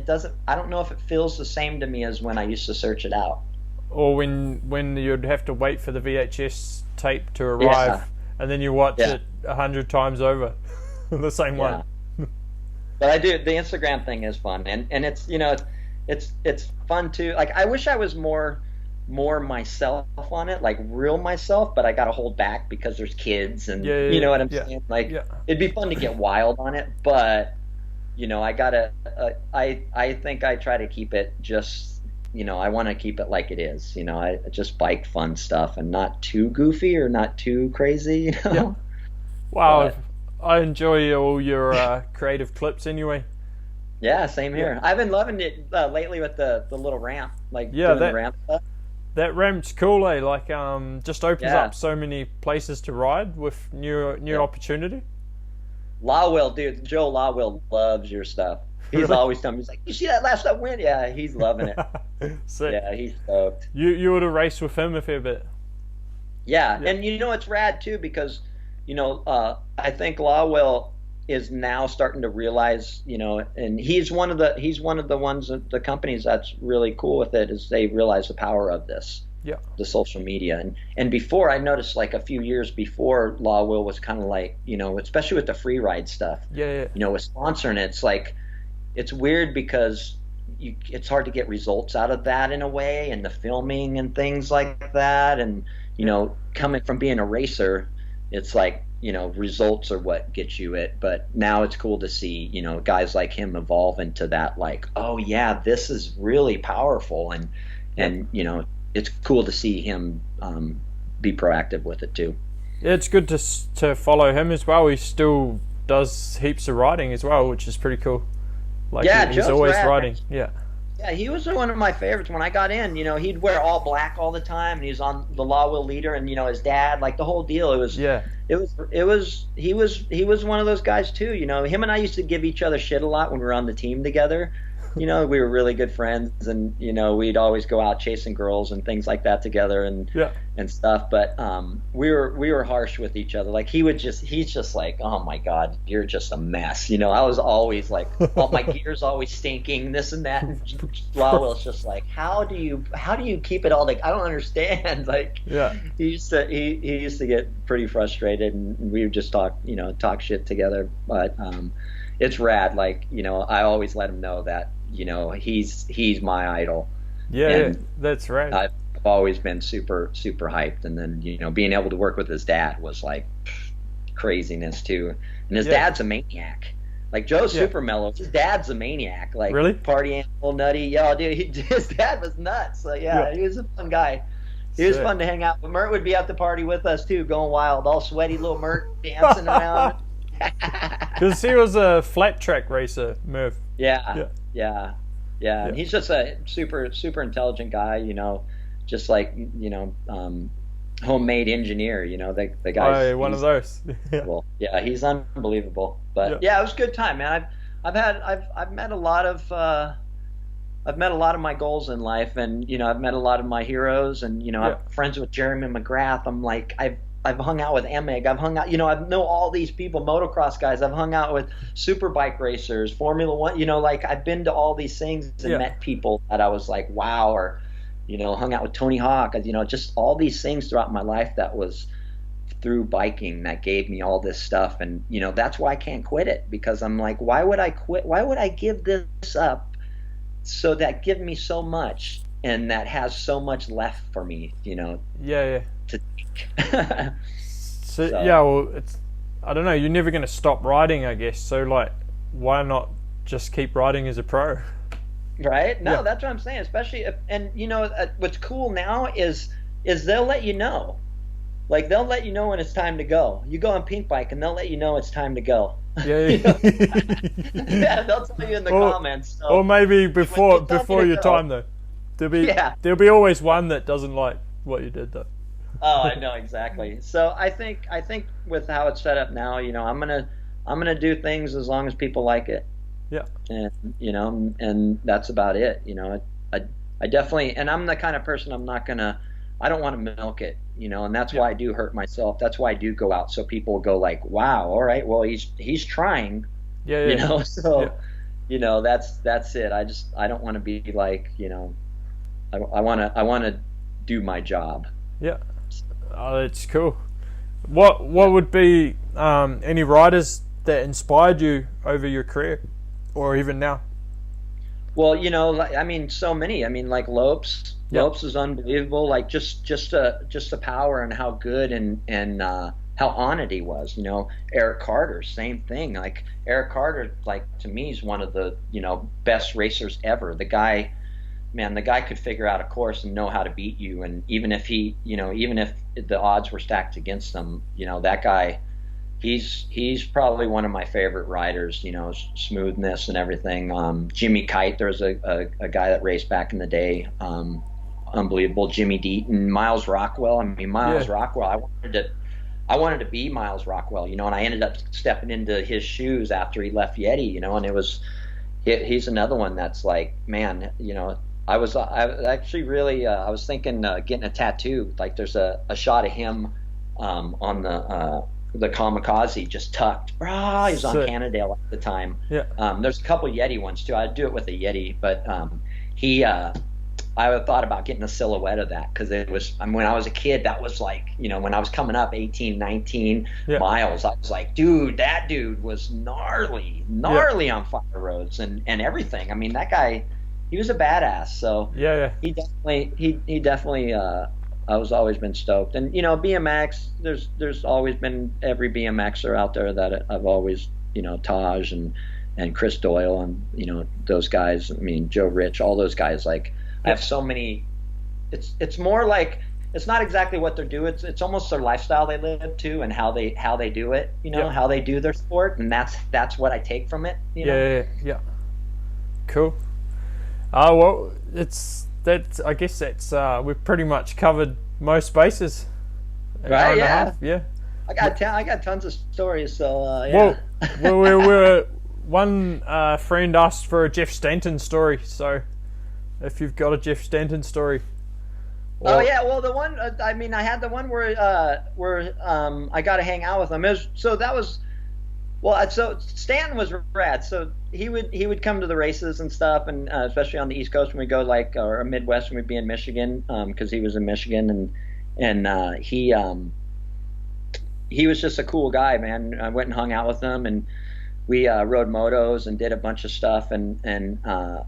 I don't know if it feels the same to me as when I used to search it out. Or when you'd have to wait for the VHS tape to arrive and then you watch it 100 times over. The same one. But I do, the Instagram thing is fun, and it's it's fun too. Like I wish I was more myself on it, like real myself, but I gotta hold back because there's kids and you know what I'm saying? Like it'd be fun to get wild on it, but I gotta I think I try to keep it just I want to keep it like it is, I just bike fun stuff and not too goofy or not too crazy. Wow. But I enjoy all your creative clips anyway. Yeah, same here. I've been loving it lately with the little ramp, like doing the ramp stuff. That ramp's cool, eh? Like, just opens up so many places to ride with new opportunity. Lawwell, dude, Joe Lawwell loves your stuff. He's always telling me, he's like, you see that last stuff win? Yeah, he's loving it. Sick. Yeah, he's stoked. You would have raced with him a fair bit. Yeah, and it's rad too because, I think Lawwell is now starting to realize, and he's one of the ones that the companies that's really cool with it is they realize the power of this, the social media. And before I noticed like a few years before Lawwell was kind of like, especially with the free ride stuff, with sponsoring it, it's like, it's weird because it's hard to get results out of that in a way, and the filming and things like that. And, coming from being a racer, it's like, results are what gets you it. But now it's cool to see, guys like him evolve into that, like, oh yeah, this is really powerful. And it's cool to see him be proactive with it too. Yeah, it's good to follow him as well. He still does heaps of riding as well, which is pretty cool. Like he's always riding. Yeah, he was one of my favorites when I got in. He'd wear all black all the time, and he was on the Lawwell leader, and his dad, like the whole deal. He was one of those guys too. Him and I used to give each other shit a lot when we were on the team together. we were really good friends, and we'd always go out chasing girls and things like that together, and Yeah. and stuff. But we were harsh with each other. Like he's just like, oh my God, you're just a mess. I was always like, all my gear's always stinking, this and that. And Lawwell's just like, how do you keep it all? Like, I don't understand. Like, Yeah. he used to get pretty frustrated, and we would just talk shit together. But it's rad. Like, I always let him know that he's my idol. Yeah, And that's right. I've always been super super hyped. And then being able to work with his dad was like craziness too. And his dad's a maniac. Like, Joe's super mellow. His dad's a maniac. Like, Really? party animal, nutty. Yeah, dude. His dad was nuts. So yeah, he was a fun guy. He was fun to hang out with. Mert would be at the party with us too, going wild, all sweaty little Mert dancing around. Because he was a flat track racer, Murph. Yeah. And he's just a super super intelligent guy. Just like homemade engineer. The guy's One of those. well, yeah, he's unbelievable. But yeah, it was a good time, man. I've met a lot of my goals in life, and I've met a lot of my heroes, and I'm friends with Jeremy McGrath. I'm like, I've hung out with Emig. I've hung out, I know all these people, motocross guys. I've hung out with superbike racers, Formula One. Like, I've been to all these things and met people that I was like, wow. Or hung out with Tony Hawk. Just all these things throughout my life that was through biking that gave me all this stuff. And that's why I can't quit it, because I'm like, why would I quit? Why would I give this up? So that give me so much, and that has so much left for me, to take. So well, I don't know, you're never going to stop riding, I guess. So, like, why not just keep riding as a pro? Right? No, that's what I'm saying. Especially what's cool now is they'll let you know. Like, they'll let you know when it's time to go. You go on Pink Bike, and they'll let you know it's time to go. Yeah. Yeah, they'll tell you in the comments. So or maybe before your time, though. There'll be always one that doesn't like what you did, though. Oh, I know, exactly. So I think with how it's set up now, I'm gonna do things as long as people like it. Yeah. And and that's about it. I definitely, and I'm the kind of person, I don't want to milk it, and that's why I do hurt myself. That's why I do go out, so people go like, wow, all right, well, he's trying. Yeah. So that's it. I don't want to be like, I want to do my job. Yeah. Oh, that's cool. What would be any riders that inspired you over your career, or even now? Well, so many. Like Lopes. Yep. Lopes is unbelievable. Like, just the power and how good and how on it he was. Eric Carter, same thing. Like, Eric Carter, like, to me, is one of the best racers ever. The guy could figure out a course and know how to beat you. And even if even if the odds were stacked against him, that guy, he's probably one of my favorite riders. Smoothness and everything. Jimmy Kite, there was a guy that raced back in the day. Unbelievable. Jimmy Deaton, Miles Rockwell. Miles Rockwell, I wanted to be Miles Rockwell, and I ended up stepping into his shoes after he left Yeti, and he's another one that's like, man, I was actually really, I was thinking getting a tattoo. Like, there's a shot of him on the Kamikaze just tucked. He was on Cannondale at the time. Yeah. There's a couple Yeti ones too. I'd do it with a Yeti, but I thought about getting a silhouette of that, because it was, when I was a kid, that was like, when I was coming up 18, 19 miles, I was like, dude, that dude was gnarly on fire roads and everything. That guy, he was a badass. So he definitely I was always been stoked. And BMX, there's always been every BMXer out there that I've always, Taj and Chris Doyle and those guys. Joe Rich, all those guys. Like, I have so many. It's more like, it's not exactly what they're doing. It's almost their lifestyle they live too, and how they do it. How they do their sport, and that's what I take from it. Yeah. Cool. Well, I guess that's we've pretty much covered most bases. Right? Yeah. Yeah. I got tons of stories. So yeah. Well, one friend asked for a Jeff Stanton story, so if you've got a Jeff Stanton story. Oh yeah, well the one I mean I had the one where I got to hang out with him. So Stanton was rad. So he would come to the races and stuff, and especially on the East Coast when we go or Midwest when we'd be in Michigan, because he was in Michigan, and he was just a cool guy, man. I went and hung out with him, and we rode motos and did a bunch of stuff, and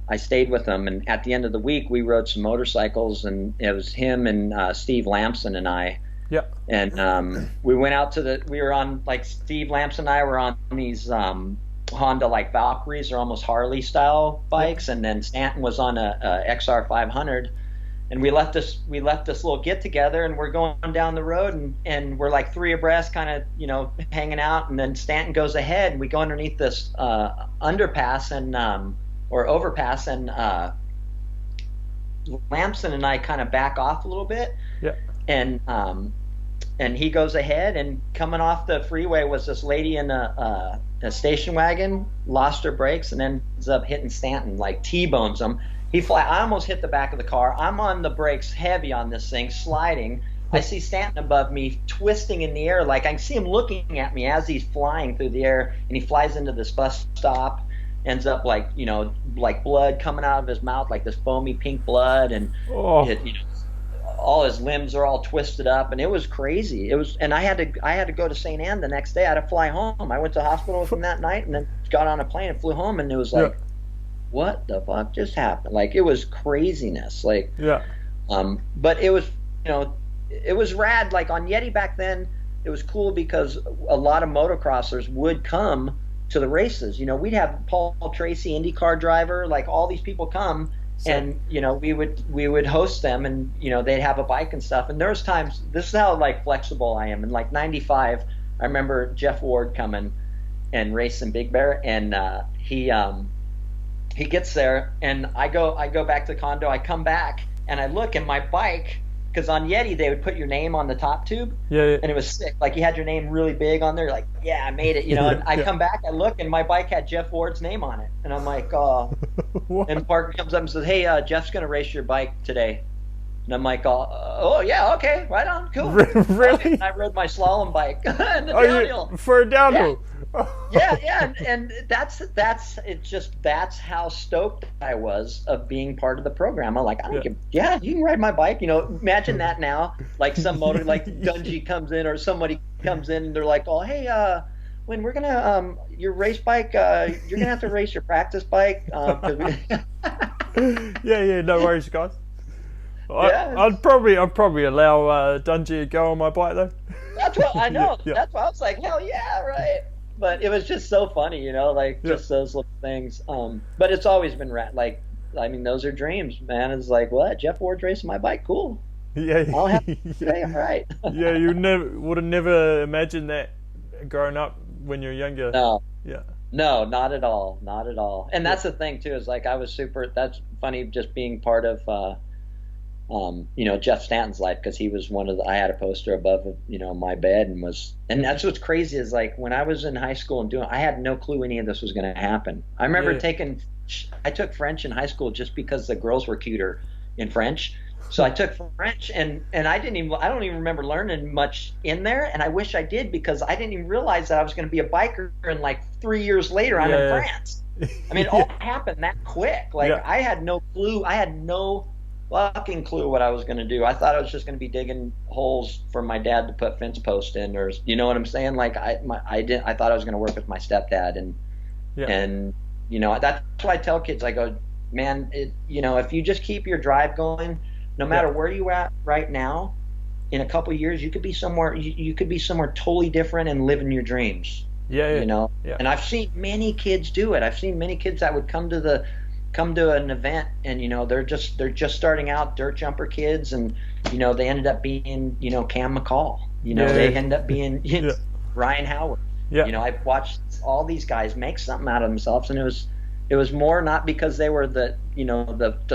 I stayed with him. And at the end of the week, we rode some motorcycles, and it was him and Steve Lamson and I. Yeah. And we went out we were on, Steve Lamson and I were on these Honda Valkyries, or almost Harley style bikes, and then Stanton was on a XR 500. And we left this little get together, and we're going down the road, and we're like three abreast, kind of hanging out. And then Stanton goes ahead, and we go underneath this underpass or overpass, and Lamson and I kind of back off a little bit. Yeah. And he goes ahead, and coming off the freeway was this lady in a station wagon, lost her brakes, and ends up hitting Stanton, T-bones him. I almost hit the back of the car. I'm on the brakes heavy on this thing, sliding. I see Stanton above me, twisting in the air. I can see him looking at me as he's flying through the air, and he flies into this bus stop, ends up blood coming out of his mouth, this foamy pink blood, and all his limbs are all twisted up, and it was crazy. And I had to go to St. Anne the next day. I had to fly home. I went to the hospital with him that night, and then got on a plane and flew home, and it was what the fuck just happened? It was craziness. But it was, it was rad. On Yeti back then, it was cool because a lot of motocrossers would come to the races. We'd have Paul Tracy, IndyCar driver, all these people come, and we would host them, and they'd have a bike and stuff. And there was times, this is how flexible I am. In '95, I remember Jeff Ward coming and racing Big Bear, and he gets there, and I go back to the condo. I come back, and I look, and my bike, because on Yeti they would put your name on the top tube, and it was sick. You had your name really big on there, I made it, and I come back, I look, and my bike had Jeff Ward's name on it, and I'm like, oh. And Parker comes up and says, hey, Jeff's gonna race your bike today. And I'm like, oh yeah, okay, right on, cool. Really? And I rode my slalom bike and the downhill. For a downhill. Yeah, and that's how stoked I was of being part of the program. I'm like, I don't give, you can ride my bike. Imagine that now, some motor, Dungy comes in, or somebody comes in, and they're like, oh, hey, when we're gonna your race bike, you're gonna have to race your practice bike. Yeah, no worries, guys. I'd probably allow Dungy to go on my bike though. That's what I know. That's why I was like, hell yeah, right. But it was just so funny, just those little things. But it's always been those are dreams, man. It's what? Jeff Ward's racing my bike, cool. Yeah. I'll have today, all right. Yeah, you would have never imagined that growing up when you're younger. No. Yeah. No, not at all, not at all. And that's the thing too, is I was super. That's funny, just being part of. Jeff Stanton's life, because he was I had a poster above, my bed, and that's what's crazy is when I was in high school and I had no clue any of this was going to happen. I remember I took French in high school just because the girls were cuter in French. So I took French, and I don't even remember learning much in there, and I wish I did, because I didn't even realize that I was going to be a biker, and 3 years later I'm in France. I mean, it all happened that quick. I had no clue. I had no fucking clue what I was going to do. I thought I was just going to be digging holes for my dad to put fence posts in, or you know what I'm saying? I thought I was going to work with my stepdad, and that's why I tell kids. I go, man, if you just keep your drive going, no matter where you at right now, in a couple of years you could be somewhere. You could be somewhere totally different and living your dreams. And I've seen many kids do it. I've seen many kids that would come to an event, and they're just starting out, dirt jumper kids, and they ended up being Cam McCall, they end up being Ryan Howard. I've watched all these guys make something out of themselves, and it was more not because they were the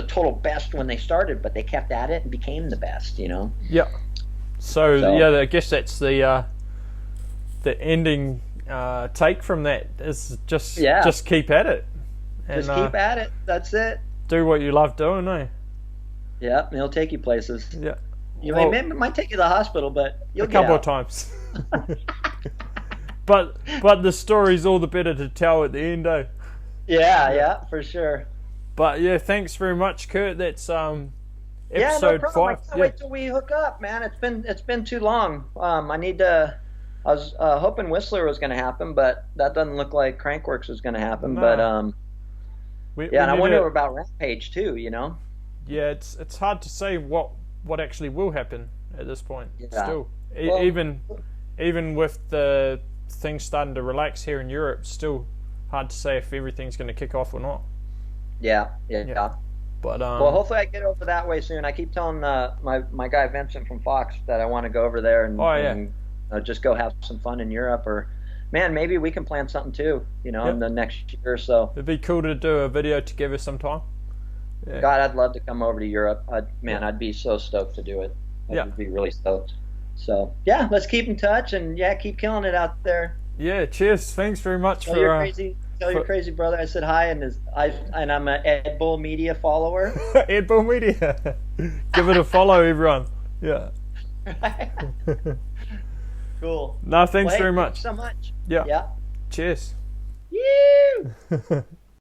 total best when they started, but they kept at it and became the best. So I guess that's the ending take from that is just keep at it. And, just keep at it. That's it. Do what you love doing, eh? Yeah, and it'll take you places. Yeah. You might take you to the hospital, but you'll a get couple out. of times. but the story's all the better to tell at the end, eh? Yeah, for sure. But yeah, thanks very much, Kirt. That's episode no problem. 5. I can't wait till we hook up, man. It's been too long. I was hoping Whistler was going to happen, but that doesn't look like Crankworks is going to happen. No. But and I wonder about Rampage too. You know. Yeah, it's hard to say what actually will happen at this point. Yeah. Still, Well, even with the things starting to relax here in Europe, still hard to say if everything's going to kick off or not. Yeah. But well, hopefully I get over that way soon. I keep telling my guy Vincent from Fox that I want to go over there and just go have some fun in Europe, or man, maybe we can plan something too. You know, in the next year or so. It'd be cool to do a video together sometime. Yeah. God, I'd love to come over to Europe. I'd be so stoked to do it. I'd be really stoked. So yeah, let's keep in touch and keep killing it out there. Yeah, cheers. Thanks very much Tell your crazy brother I said hi, and I'm an Ed Bull Media follower. Ed Bull Media. Give it a follow, everyone. Yeah. Cool. No, thanks very much. Thanks so much. Yeah. Cheers. Woo!